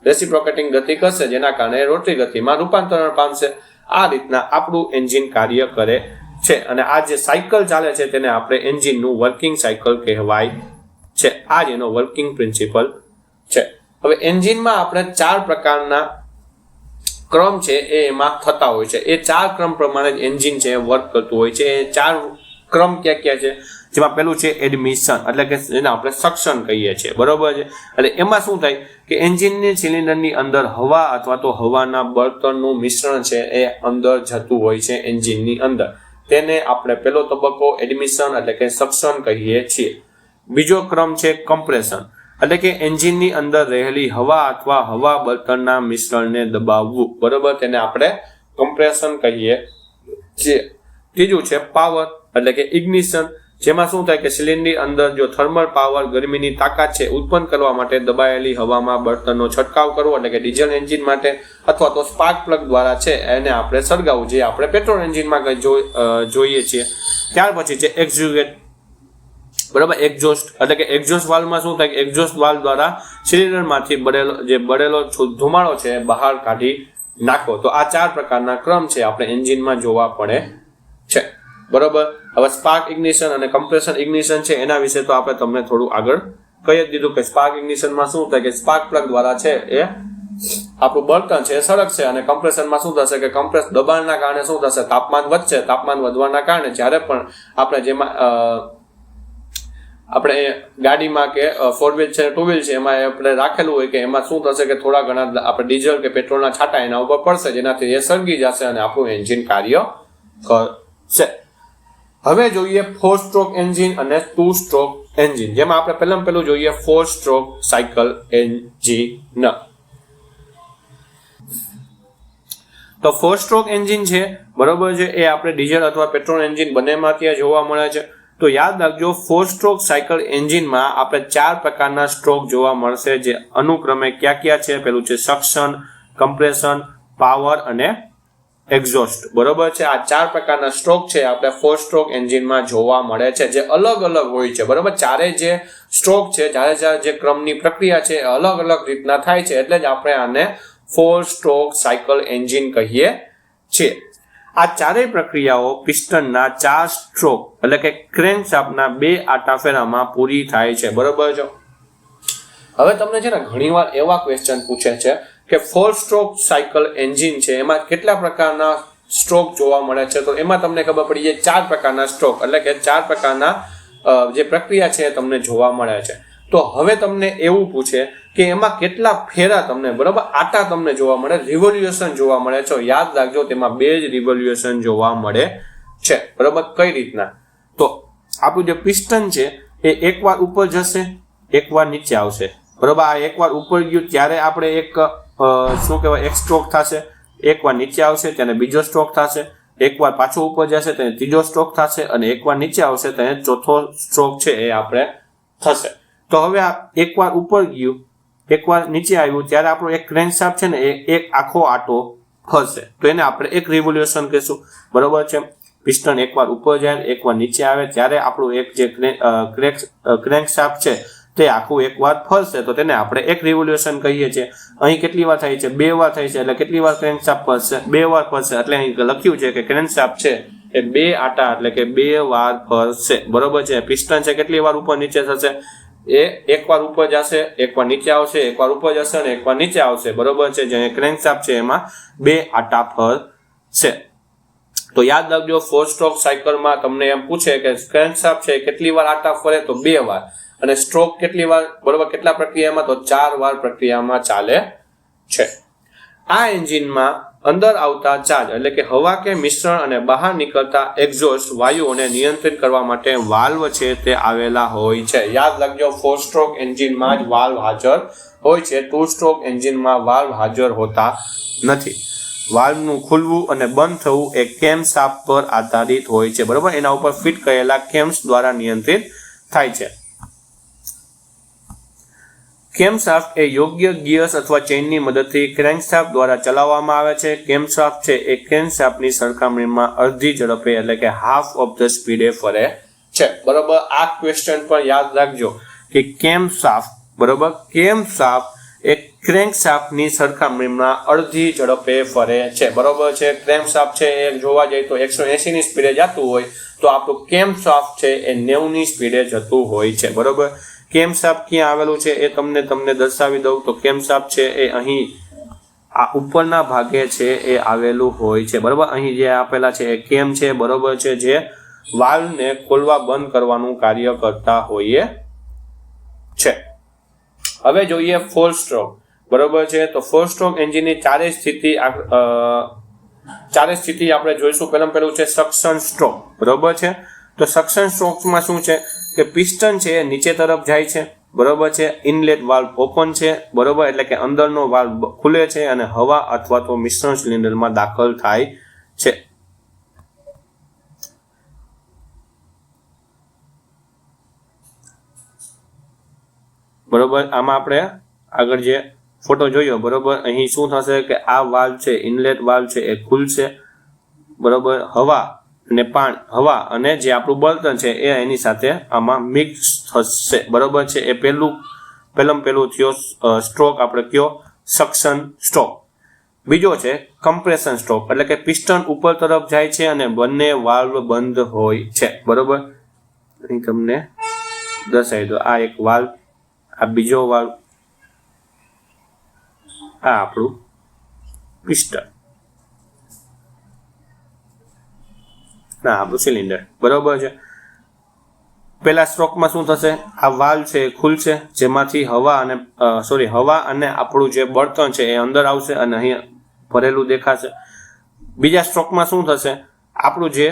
રેસિપ્રોકેટિંગ ગતિ કરશે જેના કારણે રોટરી ગતિમાં રૂપાંતરણ પામશે. આ રીતના આપણું એન્જિન કાર્ય કરે છે અને આ જે સાયકલ ચાલે છે તેને આપણે એન્જિનનું વર્કિંગ સાયકલ કહેવાય છે. આ જ એનો વર્કિંગ પ્રિન્સિપલ છે. હવે એન્જિનમાં આપણે 4 પ્રકારના ક્રમ છે એ એમાં થતા હોય છે. એ 4 ક્રમ પ્રમાણે જ એન્જિન છે વર્ક કરતું હોય છે. એ 4 ક્રમ ક્યાં છે? જેમાં પેલું છે એડમિશન, એટલે કે જેને આપણે સક્શન કહીએ છીએ, બરોબર છે. એટલે એમાં શું થાય કે એન્જિનની સિલિન્ડરની અંદર હવા અથવા તો હવાના બળતણનું મિશ્રણ છે એ અંદર જતું હોય છે એન્જિનની અંદર. તેને આપણે પેલો તબક્કો એડમિશન એટલે કે સક્શન કહીએ છીએ. બીજો ક્રમ છે કમ્પ્રેશન, એટલે કે એન્જિનની અંદર રહેલી હવા અથવા હવા બળતણના મિશ્રણને દબાવવું, બરોબર, તેને આપણે કમ્પ્રેશન કહીએ છીએ. ત્રીજું છે પાવર એટલે કે ઇગ્નિશન, જેમાં શું થાય કે સિલિન્ડરની અંદર જો થર્મલ પાવર ગરમીની તાકાત છે ઉત્પન્ન કરવા માટે દબાયેલી હવામાં બળતણનો છંટકાવ કરવો, એટલે કે ડીઝલ એન્જિન માટે અથવા તો સ્પાર્ક પ્લગ દ્વારા છે એને આપણે સળગાવવું, જે આપણે પેટ્રોલ એન્જિનમાં જોઈએ છીએ. ત્યાર પછી છે એક્ઝ્યુગેટ, બરાબર, એક્ઝોસ્ટ, એટલે કે એક્ઝોસ્ટ વાલ્વમાં શું થાય કે એક્ઝોસ્ટ વાલ્વ દ્વારા સિલિન્ડરમાંથી બળેલો ધુમાડો છે બહાર કાઢી નાખો. તો આ 4 પ્રકારના ક્રમ છે આપણે એન્જિનમાં જોવા પડે છે, બરોબર. હવે સ્પાર્ક ઇગ્નિશન અને કમ્પ્રેશન ઇગ્નિશન છે એના વિશે તો આપણે તમને થોડું આગળ કહી જ દીધું કે સ્પાર્ક ઇગ્નિશનમાં શું થાય કે સ્પાર્ક પ્લગ દ્વારા છે એ આપણું બળતણ છે એ સળગશે અને કમ્પ્રેશનમાં શું થશે કે કમ્પ્રેસ દબાણના કારણે શું થશે? તાપમાન વધશે. તાપમાન વધવાના કારણે જ્યારે પણ આપણે ગાડીમાં કે 4 વ્હીલ છે, 2 વ્હીલ છે એમાં આપણે રાખેલું હોય કે એમાં શું થશે કે થોડા ઘણા આપણે ડીઝલ કે પેટ્રોલના છાંટા એના ઉપર પડશે જેનાથી એ સળગી જશે અને આપણું એન્જિન કાર્ય કરશે. હવે જોઈએ 4 સ્ટ્રોક એન્જિન અને 2 સ્ટ્રોક એન્જિન, જેમાં આપણે પહેલું જોઈએ 4 સ્ટ્રોક સાયકલ એન્જિન. તો 4 સ્ટ્રોક એન્જિન છે, બરોબર છે, એ આપણે ડીઝલ અથવા પેટ્રોલ એન્જિન બંનેમાં ત્યાં જોવા મળે છે. તો યાદ રાખજો 4 સ્ટ્રોક સાયકલ એન્જિનમાં આપણે 4 પ્રકારના સ્ટ્રોક જોવા મળશે, જે અનુક્રમે ક્યાં છે? પેલું છે સક્શન, કમ્પ્રેશન, પાવર અને એક્ઝોસ્ટ, બરોબર છે. આ 4 પ્રકારના સ્ટ્રોક છે આપણે 4 સ્ટ્રોક એન્જિનમાં જોવા મળે છે, જે અલગ અલગ હોય છે, બરોબર. ચારે જે સ્ટ્રોક છે, ચારે જે ક્રમની પ્રક્રિયા છે અલગ અલગ રીતના થાય છે, એટલે જ આપણે આને 4 સ્ટ્રોક સાયકલ એન્જિન કહીએ છીએ. આ ચારેય પ્રક્રિયાઓ પિસ્ટનના 4 સ્ટ્રોક એટલે કે ક્રેન્કશાફ્ટના 2 આટા ફેરામાં પૂરી થાય છે, બરોબર છે. હવે તમને છે ને ઘણીવાર એવા ક્વેશ્ચન પૂછે છે કે 4 સ્ટ્રોક સાયકલ એન્જિન છે એમાં કેટલા પ્રકારના સ્ટ્રોક જોવા મળે છે? તો એમાં તમને ખબર પડી જાય 4 પ્રકારના સ્ટ્રોક એટલે કે 4 પ્રકારના જે પ્રક્રિયા છે તમને જોવા મળે છે. તો હવે તમને એવું પૂછે કે એમાં કેટલા ફેરા તમને, બરાબર, આટા તમને જોવા મળે, રિવોલ્યુશન જોવા મળે છે. યાદ રાખજો તેમાં 2 જ રિવોલ્યુશન જોવા મળે છે, બરાબર. કઈ રીતના? તો આપણું જે પિસ્ટન છે એ એકવાર ઉપર જશે, એકવાર નીચે આવશે, બરાબર. આ એકવાર ઉપર ગયું ત્યારે આપણે એક સ્ટ્રોક થશે, એકવાર નીચે આવશે ત્યારે બીજો સ્ટ્રોક થશે, એકવાર પાછો ઉપર જશે ત્યારે ત્રીજો સ્ટ્રોક થશે અને એકવાર નીચે આવશે ત્યારે ચોથો સ્ટ્રોક છે એ આપણે થશે. તો હવે આ એકવાર ઉપર ગયું, એકવાર નીચે આવ્યું ત્યારે આપણો એક ક્રેન્કશાફ્ટ છે ને એ એક આખો આટો ફરશે, તો એને આપણે એક રિવોલ્યુશન કહીશું, બરોબર છે. પિસ્ટન એકવાર ઉપર જાય, એકવાર નીચે આવે ત્યારે આપણું એક જે ક્રેન્કશાફ્ટ છે તે આખું એકવાર ફરશે, તો તેને આપણે એક રિવોલ્યુશન કહીએ છીએ. અહીં કેટલી વાર થાય છે? 2 વાર થાય છે. એટલે કેટલી વાર ક્રેન્કશાફ્ટ ફરશે? 2 વાર ફરશે. એટલે અહીં લખ્યું છે કે ક્રેન્કશાફ્ટ છે એ 2 આટા એટલે કે 2 વાર ફરશે, બરોબર છે. પિસ્ટન છે કેટલી વાર ઉપર નીચે થશે? એ એકવાર ઉપર જશે, એકવાર નીચે આવશે, એકવાર ઉપર જશે અને એકવાર નીચે આવશે, બરોબર છે. જે ક્રેન્કશાફ્ટ છે એમાં 2 આટા ફરશે. તો યાદ રાખજો 4 સ્ટ્રોક સાયકલમાં તમને એમ પૂછે કે ક્રેન્કશાફ્ટ છે કેટલી વાર આટા ફરે? તો 2 વાર. અને સ્ટ્રોક કેટલી વાર, બરોબર, કેટલા પ્રક્રિયામાં? તો 4 વાર પ્રક્રિયામાં ચાલે છે. આ એન્જિનમાં અંદર આવતા ચાર્જ એટલે કે હવા કે મિશ્રણ અને બહાર નીકળતા એક્ઝોસ્ટ વાયુઓને નિયંત્રિત કરવા માટે વાલ્વ છે તે આવેલા હોય છે. યાદ રાખજો 4 સ્ટ્રોક એન્જિનમાં જ વાલ્વ હાજર હોય છે, 2 સ્ટ્રોક એન્જિનમાં વાલ્વ હાજર હોતા નથી. વાલ્વનું ખુલવું અને બંધ થવું એ કેમ શાફ્ટ પર આધારિત હોય છે, બરોબર. એના ઉપર ફિટ કરેલા કેમ્સ દ્વારા નિયંત્રિત થાય છે. કેમશાફ્ટ એ યોગ્ય ગિયર્સ અથવા ચેઇનની મદદથી ક્રેન્કશાફ્ટ દ્વારા ચલાવવામાં આવે છે. કેમશાફ્ટ છે એ ક્રેન્કશાફ્ટની સરખામણીમાં અડધી ઝડપે એટલે કે હાફ ઓફ ધ સ્પીડે ફરે છે, બરોબર. આ ક્વેશ્ચન પણ યાદ રાખજો કે કેમશાફ્ટ, બરોબર, કેમશાફ્ટ એ ક્રેન્કશાફ્ટની સરખામણીમાં અડધી ઝડપે ફરે છે, બરોબર છે. ક્રેન્કશાફ્ટ છે એ જોવા જઈએ તો 180 ની સ્પીડે જતું હોય તો આપણું કેમશાફ્ટ છે એ 90 ની સ્પીડે જતું હોય છે, બરોબર. કેમશાફ્ટ ક્યાં આવેલું છે એ તમને દર્શાવી દઉં તો કેમશાફ્ટ છે એ અહીં આ ઉપરના ભાગે છે એ આવેલું હોય છે, બરોબર. અહીં જે આપેલા છે એ કેમ છે, બરોબર છે, જે વાલ્વને ખોલવા બંધ કરવાનું કાર્ય કરતા હોઈએ છે. હવે જોઈએ ફોર સ્ટ્રોક, બરોબર છે. તો ફોર સ્ટ્રોક એન્જિનની ચારેય સ્થિતિ આપણે જોઈશું. પહેલું છે સક્શન સ્ટ્રોક, બરોબર છે. તો સક્શન સ્ટ્રોકમાં શું છે કે પિસ્ટન છે એ નીચે તરફ જાય છે, બરોબર છે. ઇનલેટ વાલ્વ ઓપન છે, બરોબર, એટલે કે અંદરનો વાલ્વ ખુલે છે અને હવા અથવા તો મિશ્રણ સિલિન્ડરમાં દાખલ થાય છે. બરોબર. આમાં આપણે આગળ જે ફોટો જોયો, બરોબર, અહીં શું થશે કે આ વાલ્વ છે, ઇનલેટ વાલ્વ છે એ ખુલશે, બરોબર. હવા અને જે આપણું બળતણ છે એ એની સાથે આમાં મિક્સ થશે, બરોબર છે. એ પહેલું થયો સ્ટ્રોક આપણે કયો સક્શન સ્ટ્રોક. બીજો છે કમ્પ્રેશન સ્ટ્રોક, એટલે કે પિસ્ટન ઉપર તરફ જાય છે અને બંને વાલ્વ બંધ હોય છે, બરોબર. અહીં તમને દર્શાવી દો, આ એક વાલ્વ, આ બીજો વાલ્વ, આ આપણું પિસ્ટન, ના આપણું સિલિન્ડર, બરોબર છે. પહેલા સ્ટ્રોકમાં શું થશે, આ વાલ્વ છે એ ખુલશે, જેમાંથી હવા અને આપણું જે બળતણ છે એ અંદર આવશે અને અહીં ભરેલું દેખાશે. બીજા સ્ટ્રોકમાં શું થશે, આપણું જે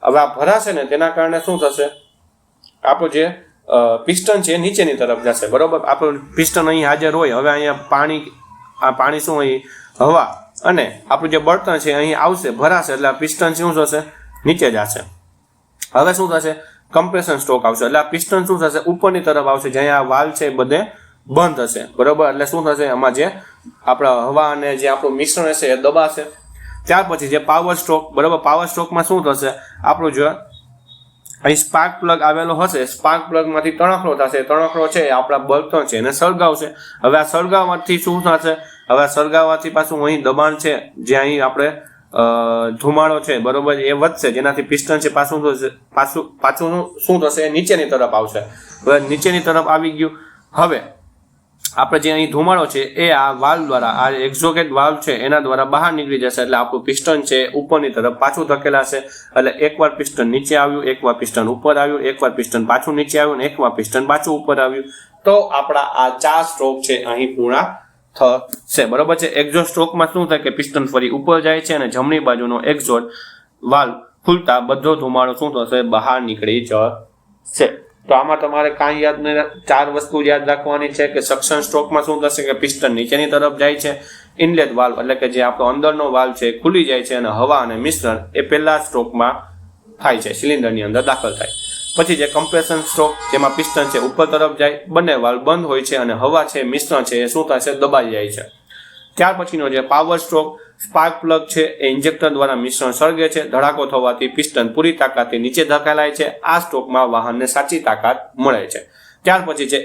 હવે આ ભરાશે ને તેના કારણે શું થશે, આપણું જે પિસ્ટન છે નીચેની તરફ જશે, બરોબર. આપણું પિસ્ટન અહીં હાજર હોય, હવે અહીંયા પાણી શું, અહીં હવા અને આપણું જે બળતણ છે અહીં આવશે, ભરાશે, એટલે આ પિસ્ટન શું થશે, નીચે જશે. હવે શું થશે, કમ્પ્રેશન સ્ટ્રોક આવશે, એટલે આ પિસ્ટન શું થશે, ઉપરની તરફ આવશે, જ્યાં આ વાલ્વ છે બધે બંધ હશે, બરોબર. એટલે શું થશે, આમાં જે આપણા હવા અને જે આપણું મિશ્રણ હશે એ દબાશે. ત્યાર પછી જે પાવર સ્ટ્રોક, બરોબર. પાવર સ્ટ્રોકમાં શું થશે, આપણું જો અહીં સ્પાર્ક પ્લગ આવેલો હશે, સ્પાર્ક પ્લગમાંથી તણખલો થશે, તણખલો છે આપણા બળતણ છે એને સળગાવશે. હવે આ સળગાવવાથી શું થશે, હવે આ સળગાવવાથી પાછું અહીં દબાણ છે, જે અહીં આપણે ધુમાડો છે, બરોબર, એ વધશે, જેનાથી પિસ્ટન છે પાછું શું થશે, નીચેની તરફ આવશે. હવે નીચેની તરફ આવી ગયું. હવે આપણે જે અહીં ધુમાડો છે એ આ વાલ્વ દ્વારા, આ એક્ઝોગેટ વાલ્વ છે એના દ્વારા બહાર નીકળી જશે, એટલે આપણું પિસ્ટન છે ઉપરની તરફ પાછું ધકેલાશે. એટલે એકવાર પિસ્ટન નીચે આવ્યું, એકવાર પિસ્ટન ઉપર આવ્યું, એકવાર પિસ્ટન પાછું નીચે આવ્યું અને એકવાર પિસ્ટન પાછું ઉપર આવ્યું. તો આપણા આ 4 સ્ટ્રોક છે અહીં પૂર્ણ થશે, બરોબર છે. એક્ઝોસ્ટ સ્ટ્રોકમાં શું થાય કે પિસ્ટન ફરી ઉપર જાય છે અને જમણી બાજુનો એક્ઝોસ્ટ વાલ્વ ખુલતા બધો ધુમાડો શું થશે, બહાર નીકળી જશે. તો આમાં તમારે કાંઈ યાદ નહીં, 4 વસ્તુ યાદ રાખવાની છે કે સક્શન સ્ટ્રોકમાં શું થશે કે પિસ્ટન નીચેની તરફ જાય છે, ઇનલેટ વાલ્વ એટલે કે જે આપણો અંદરનો વાલ્વ છે ખુલી જાય છે અને હવા અને મિશ્રણ એ પહેલા સ્ટ્રોકમાં થાય છે, સિલિન્ડરની અંદર દાખલ થાય. પછી જે કમ્પ્રેશન સ્ટ્રોક, જેમાં પિસ્ટન છે ઉપર તરફ જાય, બંને વાલ્વ બંધ હોય છે અને હવા છે, મિશ્રણ છે એ શું થશે, દબાઈ જાય છે. ત્યાર પછીનો જે પાવર સ્ટ્રોક, સ્પાર્ક પ્લગ છે એ ઇન્જેક્ટર દ્વારા મિશ્રણ સળગે છે, ધડાકો થવાથી પિસ્ટન પૂરી તાકાતથી નીચે ધકેલાય છે. આ સ્ટ્રોકમાં વાહનને સાચી તાકાત મળે છે. ત્યાર પછી છે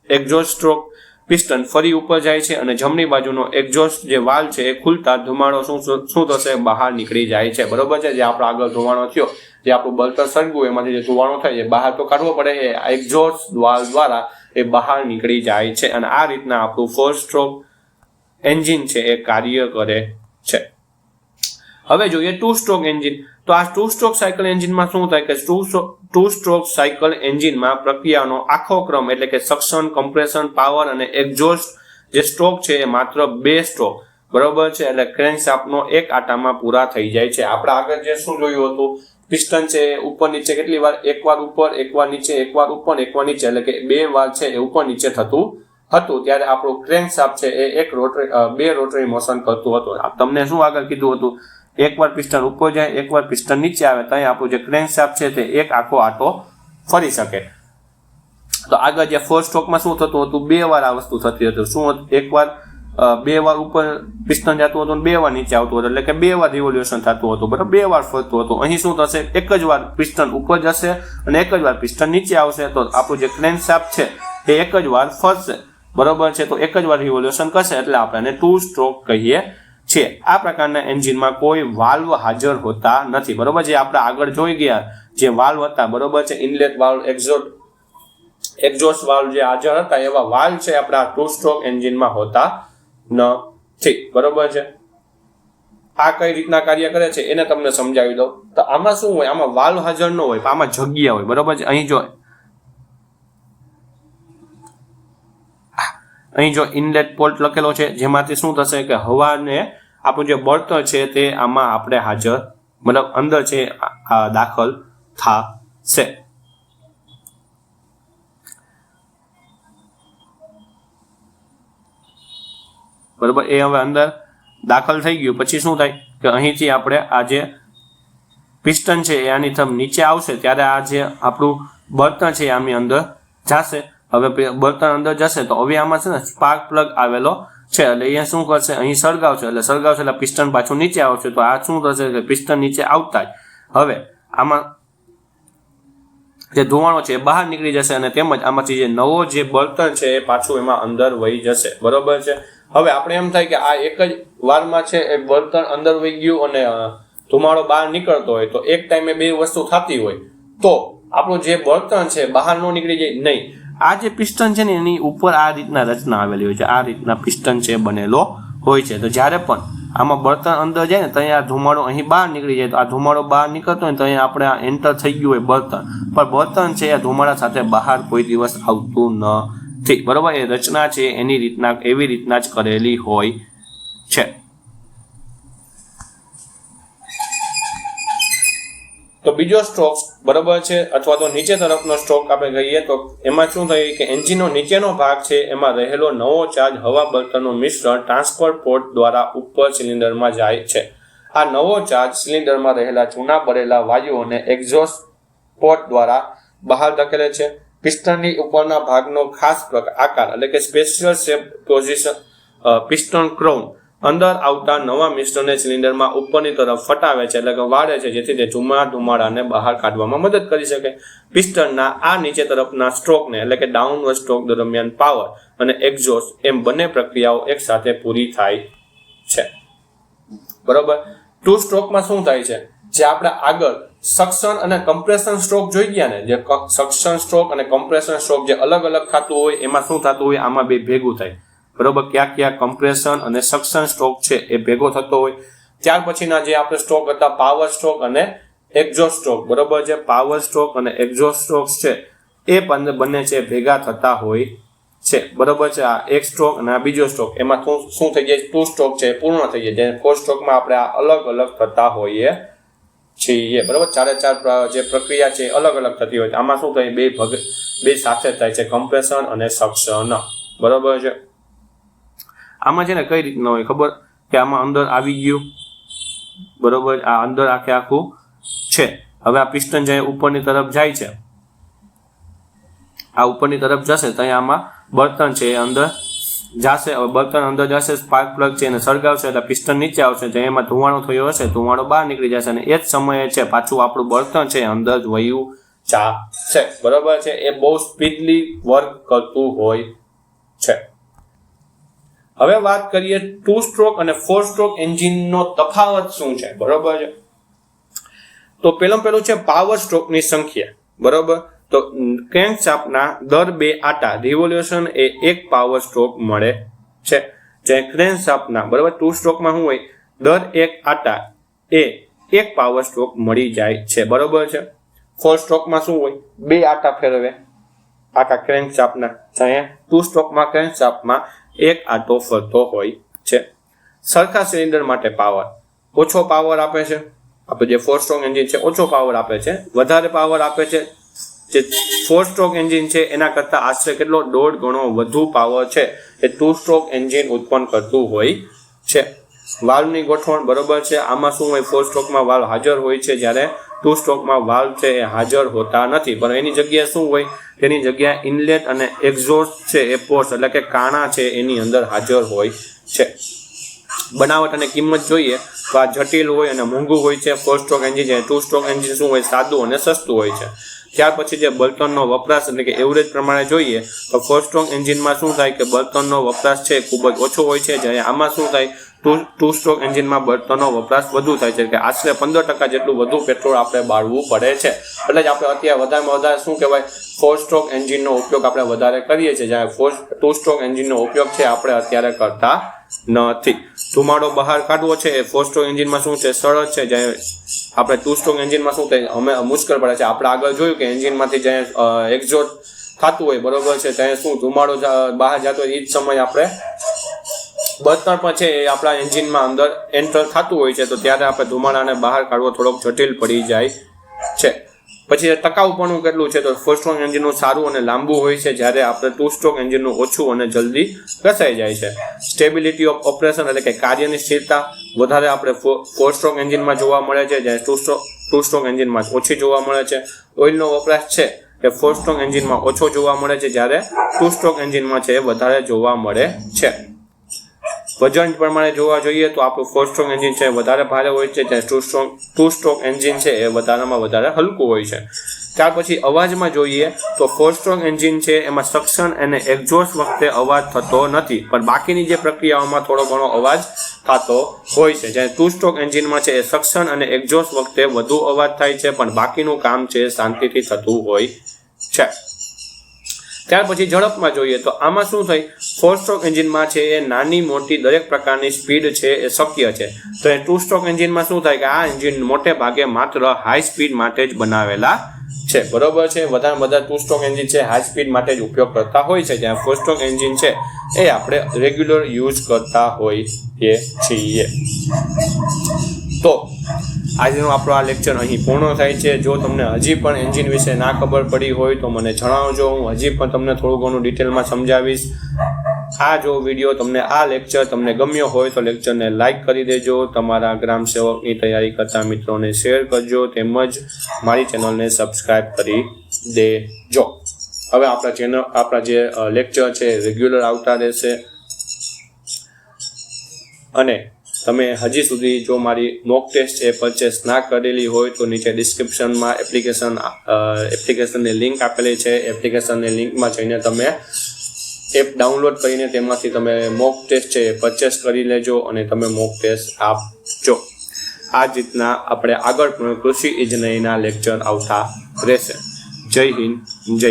એક્ઝોસ્ટ સ્ટ્રોક, પિસ્ટન ફરી ઉપર જાય છે અને જમણી બાજુનો એક્ઝોસ્ટ જે વાલ્વ છે એ ખુલતા ધુમાડો શું થશે, બહાર નીકળી જાય છે, બરોબર છે. જે આપણો આગળ ધુમાડો થયો, જે આપણું બળતણ સળગ્યું એમાંથી જે ધુમાડો થાય એ બહાર તો કાઢવો પડે, એ એક્ઝોસ્ટ વાલ્વ દ્વારા એ બહાર નીકળી જાય છે. અને આ રીતના આપણું 4 સ્ટ્રોક એન્જિન છે એ કાર્ય કરે છે. હવે જોઈએ 2 સ્ટ્રોક એન્જિન. તો આ 2 સ્ટ્રોક સાયકલ એન્જિનમાં શું થાય કે 2 સ્ટ્રોક સાયકલ એન્જિનમાં પ્રક્રિયાનો આખો ક્રમ એટલે કે સક્શન, કમ્પ્રેશન, પાવર અને એક્ઝોસ્ટ જે સ્ટ્રોક છે એ માત્ર 2 સ્ટ્રોક, બરોબર છે, એટલે ક્રેન્કશાફ્ટનો એક આટામાં પૂરા થઈ જાય છે. આપણે આગળ જે શું જોયું હતું, પિસ્ટન છે ઉપર નીચે કેટલી વાર, એકવાર ઉપર, એકવાર નીચે, એકવાર ઉપર, એકવાર નીચે, એટલે કે 2 વાર છે એ ઉપર નીચે થતું હતું ત્યારે આપણું ક્રેન્કશાફ્ટ છે એ બે રોટરી મોશન કરતું હતું. તમને શું આગળ કીધું હતું, એકવાર પિસ્ટન ઉપર જાય એકવાર પિસ્ટન નીચે આવે તો આપણું જે ક્રેન્કશાફ્ટ છે તે એક આખો આટો ફરી શકે. તો આગળ જે ફોર સ્ટ્રોકમાં શું થતું હતું, 2 વાર આ વસ્તુ થતી હતી. શું હતું, એકવાર 2 વાર ઉપર પિસ્ટન જતું હતું, 2 વાર નીચે આવતું હતું, એટલે કે 2 વાર રિવોલ્યુશન થતું હતું, બરાબર, 2 વાર ફરતું હતું. અહીં શું થશે, એક જ વાર પિસ્ટન ઉપર જશે અને એક જ વાર પિસ્ટન નીચે આવશે, તો આપણું જે ક્રેન્કશાફ્ટ છે એ એક જ વાર ફરશે, બરોબર છે. તો એક જ વાર રિવોલ્યુશન કરશે એટલે આપણે 2 સ્ટ્રોક કહીએ છીએ. આ પ્રકારના એન્જિનમાં કોઈ વાલ્વ હાજર હોતા નથી, બરોબર. જે આપણે આગળ જોઈ ગયા જે વાલ્વ હતા, બરોબર છે, ઇનલેટ વાલ્વ, એક્ઝોસ્ટ વાલ્વ જે હાજર હતા એવા વાલ્વ છે આપણા 2 સ્ટ્રોક એન્જિનમાં હોતા નથી, બરોબર છે. આ કઈ રીતના કાર્ય કરે છે એને તમને સમજાવી દઉં. તો આમાં શું હોય, આમાં વાલ્વ હાજર ન હોય, આમાં જગ્યા હોય, બરોબર છે. અહીં જો ઇનલેટ પોર્ટ લખેલો છે, જેમાંથી શું થશે કે હવાને આપણું જે બળતણ છે તે આમાં આપણે હાજર, મતલબ અંદર છે દાખલ થશે, બરોબર. એ હવે અંદર દાખલ થઈ ગયું પછી શું થાય કે અહીંથી આપણે આ જે પિસ્ટન છે એ આની થમ નીચે આવશે ત્યારે આ જે આપણું બળતણ છે આની અંદર જશે. હવે બળતણ અંદર જશે તો હવે આમાં છે ને સ્પાર્ક પ્લગ આવેલો છે, એટલે અહીંયા શું કરશે, અહીં સળગાવશે, એટલે પિસ્ટન પાછું નીચે આવશે. તો આ શું થશે કે પિસ્ટન નીચે આવતા જ હવે આમાં જે ધુમાડો છે એ બહાર નીકળી જશે અને તેમજ આમાંથી જે નવો જે બળતણ છે એ પાછું એમાં અંદર વહી જશે, બરોબર છે. હવે આપણે એમ થાય કે આ એક જ વારમાં છે એ બળતણ અંદર વહી ગયું અને ધુમાડો બહાર નીકળતો હોય, તો એક ટાઈમે 2 વસ્તુ થતી હોય તો આપણું જે બળતણ છે બહાર ન નીકળી જાય, નહીં. આ જે પિસ્ટન છે ને એની ઉપર આ રીતના રચના આવેલી હોય છે, આ રીતના પિસ્ટન છે બનેલો હોય છે. તો જ્યારે પણ આમાં બળતણ અંદર જાય ને તો અહીંયા ધુમાડો અહીં બહાર નીકળી જાય, તો આ ધુમાડો બહાર નીકળતો હોય તો અહીંયા આપણે આ એન્ટર થઈ ગયું હોય બળતણ, પણ બળતણ છે એ ધુમાડા સાથે બહાર કોઈ દિવસ આવતું નથી, બરોબર. એ રચના છે એની રીતના એવી રીતના જ કરેલી હોય છે. તો બીજો સ્ટ્રોક, બરોબર છે, અથવા તો નીચે તરફનો સ્ટ્રોક આપણે કહીએ તો એમાં શું થાય કે એન્જિનનો નીચેનો ભાગ છે એમાં રહેલો નવો ચાર્જ હવા બળતણનું મિશ્રણ ટ્રાન્સફર પોર્ટ દ્વારા ઉપર સિલિન્ડરમાં જાય છે. આ નવો ચાર્જ સિલિન્ડરમાં રહેલા જૂના બળેલા વાયુઓને એક્ઝોસ્ટ પોર્ટ દ્વારા બહાર ધકેલે છે. પિસ્ટનની ઉપરના ભાગનો ખાસ આકાર એટલે કે special shape position piston crown અંદર આવતા નવા મિશ્રણને સિલિન્ડરમાં ઉપરની તરફ ફટાવે છે, એટલે કે વાળે છે, જેથી તે ધુમાડાને બહાર કાઢવામાં મદદ કરી શકે. પિસ્ટનના આ નીચે તરફના સ્ટ્રોકને એટલે કે ડાઉનવર્ડ સ્ટ્રોક દરમિયાન પાવર અને એક્ઝોસ્ટ એમ બંને પ્રક્રિયાઓ એકસાથે પૂરી થાય છે, બરોબર. 2 સ્ટ્રોકમાં શું થાય છે, જે આપણે આગળ સક્શન અને કમ્પ્રેશન સ્ટ્રોક જોઈ ગયા ને, જે સક્શન સ્ટ્રોક અને કમ્પ્રેશન સ્ટ્રોક જે અલગ અલગ થતું હોય એમાં શું થતું હોય, આમાં બે ભેગું થાય, બરોબર. ક્યાં કમ્પ્રેશન અને સક્શન સ્ટ્રોક છે એ ભેગો થતો હોય. ત્યાર પછીના જે આપણે સ્ટ્રોક હતા પાવર સ્ટ્રોક અને એક્ઝોસ્ટ સ્ટ્રોક, બરોબર છે. પાવર સ્ટ્રોક અને એક્ઝોસ્ટ સ્ટ્રોક છે એ બંને છે ભેગા થતા હોય છે, બરોબર છે. આ એક સ્ટ્રોક અને આ બીજો સ્ટ્રોક, એમાં શું થઈ જાય, 2 સ્ટ્રોક છે એ પૂર્ણ થઈ જાય, જે 4 સ્ટ્રોકમાં આપણે આ અલગ અલગ થતા હોઈએ છીએ, બરોબર. 4 જે પ્રક્રિયા છે અલગ અલગ થતી હોય. આમાં શું થાય, બે સાથે થાય છે, કમ્પ્રેશન અને સક્શન, બરોબર છે. આમાં છે ને કઈ રીતના હોય ખબર, કે આમાં અંદર આવી ગયું, બરોબર. આ અંદર આખું છે. હવે આ પિસ્ટન જાય ઉપરની તરફ જાય છે, આ ઉપરની તરફ જશે તો આમાં બળતણ છે એ અંદર જશે. હવે બળતણ અંદર જશે, સ્પાર્ક પ્લગ છે એને સળગાવશે એટલે પિસ્ટન નીચે આવશે, તો એમાં ધુમાડો થયો હશે, ધુમાડો બહાર નીકળી જશે અને એ જ સમયે છે પાછું આપણું બળતણ છે અંદર વયું જશે, બરોબર છે. એ બહુ સ્પીડલી વર્ક કરતું હોય છે. હવે વાત કરીએ 2 સ્ટ્રોક અને 4 સ્ટ્રોક એન્જિનનો તફાવત શું છે, બરોબર છે. તો પેલું છે પાવર સ્ટ્રોકની સંખ્યા, બરોબર. તો ક્રેન્કશાફ્ટના દર 2 આટા રિવોલ્યુશન એ 1 પાવર સ્ટ્રોક મળે છે. જે ક્રેન્કશાફ્ટના, બરોબર, 2 સ્ટ્રોકમાં શું હોય, દર 1 આટા એ 1 પાવર સ્ટ્રોક મળી જાય છે, બરોબર છે. 4 સ્ટ્રોકમાં શું હોય, 2 આટા ફેરવે આખા ક્રેન્કશાફ્ટના, અહીંયા 2 સ્ટ્રોકમાં ક્રેન્કશાફ્ટમાં 1 આટો ફરતો હોય છે. સરખા સિલિન્ડર માટે પાવર ઓછો પાવર આપે છે, આપણે જે 4 સ્ટ્રોક એન્જિન છે ઓછો પાવર આપે છે, વધારે પાવર આપે છે જે 4 સ્ટ્રોક એન્જિન છે એના કરતાં આશરે કેટલો 1.5 ગણો વધુ પાવર છે એ 2 સ્ટ્રોક એન્જિન ઉત્પન્ન કરતું હોય છે. વાલ્વની ગોઠવણ બરોબર છે. આમાં શું હોય, 4 સ્ટ્રોકમાં વાલ્વ હાજર હોય છે, જ્યારે 2 સ્ટ્રોકમાં વાલ્વ છે એ હાજર હોતા નથી. પણ એની જગ્યાએ શું હોય, તેની જગ્યાએ ઇનલેટ અને એક્ઝોસ્ટ છે એ પોર્ટ એટલે કે કાણા છે એની અંદર હાજર હોય છે. બનાવટ અને કિંમત જોઈએ તો આ જટિલ હોય અને મોંઘું હોય છે 4 સ્ટ્રોક એન્જિન છે. 2 સ્ટ્રોક એન્જિન શું હોય, સાદું અને સસ્તું હોય છે. ત્યાર પછી જે બળતણનો વપરાશ એટલે કે એવરેજ પ્રમાણે જોઈએ તો 4 સ્ટ્રોક એન્જિનમાં શું થાય કે બળતણનો વપરાશ છે ખૂબ જ ઓછો હોય છે, જ્યારે આમાં શું થાય 2 સ્ટ્રોક એન્જિનમાં બળતણનો વપરાશ વધુ થાય છે, કે આશરે 15% જેટલું વધુ પેટ્રોલ આપણે બાળવું પડે છે. એટલે જ આપણે અત્યારે વધારેમાં વધારે શું કહેવાય 4 સ્ટ્રોક એન્જિનનો ઉપયોગ આપણે વધારે કરીએ છીએ, જ્યારે 2 સ્ટ્રોક એન્જિનનો ઉપયોગ છે આપણે અત્યારે કરતા નથી. ધુમાડો બહાર કાઢવો છે એ 4 સ્ટ્રોક એન્જિનમાં શું છે, સરળ છે, જ્યારે આપણે 2 સ્ટ્રોક એન્જિનમાં શું થાય અમે મુશ્કેલ પડે છે. આપણે આગળ જોયું કે એન્જિનમાંથી જ્યાં એક્ઝોસ્ટ થતું હોય બરોબર છે, ત્યાં શું ધુમાડો બહાર જતો હોય એ જ સમયે આપણે બળતણ પણ છે એ આપણા એન્જિનમાં અંદર એન્ટર થતું હોય છે, તો ત્યારે આપણે ધુમાડાને બહાર કાઢવો થોડોક જટિલ પડી જાય છે. પછી ટકાઉપણું કેટલું છે, તો 4 સ્ટ્રોક એન્જિનનું સારું અને લાંબુ હોય છે, જ્યારે આપણે 2 સ્ટ્રોક એન્જિનનું ઓછું અને જલ્દી ઘસાઈ જાય છે. સ્ટેબિલિટી ઓફ ઓપરેશન એટલે કે કાર્યની સ્થિરતા વધારે આપણે 4 સ્ટ્રોક એન્જિનમાં જોવા મળે છે, જ્યારે 2 સ્ટ્રોક એન્જિનમાં ઓછી જોવા મળે છે. ઓઇલનો વપરાશ છે એ 4 સ્ટ્રોક એન્જિનમાં ઓછો જોવા મળે છે, જ્યારે 2 સ્ટ્રોક એન્જિનમાં છે એ વધારે જોવા મળે છે. વજન પ્રમાણે જોવા જોઈએ તો આપણું 4 સ્ટ્રોક એન્જિન છે વધારે ભારે હોય છે, જ્યારે 2 સ્ટ્રોક એન્જિન છે એ વધારેમાં વધારે હલકું હોય છે. ત્યાર પછી અવાજમાં જોઈએ તો 4 સ્ટ્રોક એન્જિન છે એમાં સક્શન અને એક્ઝોસ્ટ વખતે અવાજ થતો નથી, પણ બાકીની જે પ્રક્રિયાઓમાં થોડો ઘણો અવાજ થતો હોય છે. જ્યારે 2 સ્ટ્રોક એન્જિનમાં છે એ સક્શન અને એક્ઝોસ્ટ વખતે વધુ અવાજ થાય છે, પણ બાકીનું કામ છે શાંતિથી થતું હોય છે. ત્યાર પછી ઝડપમાં જોઈએ તો આમાં શું થાય, 4 સ્ટ્રોક એન્જિનમાં છે એ નાની મોટી દરેક પ્રકારની સ્પીડ છે એ શક્ય છે. તો એ 2 સ્ટ્રોક એન્જિનમાં શું થાય કે આ એન્જિન મોટે ભાગે માત્ર હાઈ સ્પીડ માટે જ બનાવેલા છે, બરોબર છે. વધારે બધા 2 સ્ટ્રોક એન્જિન છે હાઈ સ્પીડ માટે જ ઉપયોગ કરતા હોય છે, જ્યાં 4 સ્ટ્રોક એન્જિન છે એ આપણે રેગ્યુલર યુઝ કરતા હોઈએ છીએ. તો આજનો આપણો આ લેક્ચર અહીં પૂર્ણ થાય છે. જો તમને હજી પણ એન્જિન વિશે ના ખબર પડી હોય તો મને જણાવજો, હું હજી પણ તમને થોડું ઘણું ડિટેલમાં સમજાવીશ. જો વિડીયો તમને આ લેક્ચર તમને ગમ્યો હોય તો લેક્ચરને લાઇક કરી દેજો, તમારા ગ્રામ સેવકની તૈયારી કરતા મિત્રોને શેર કરજો, તેમજ મારી ચેનલને સબસ્ક્રાઇબ કરી દેજો. હવે આપણા જે લેક્ચર છે રેગ્યુલર આવતા રહેશે. અને તમે હજી સુધી જો મારી મોક ટેસ્ટ એ પરચેસ ના કરેલી હોય તો નીચે ડિસ્ક્રિપ્શનમાં એપ્લિકેશનની લિંક આપેલી છે. એપ્લિકેશનની લિંકમાં જઈને તમે એપ ડાઉનલોડ કરીને તેમાંથી તમે મોક ટેસ્ટ છે એ પરચેસ કરી લેજો અને તમે મોક ટેસ્ટ આપજો. આ જ રીતના આપણે આગળ પણ કૃષિ ઇજનેરીના લેક્ચર આવતા રહેશે. જય હિન્દ, જય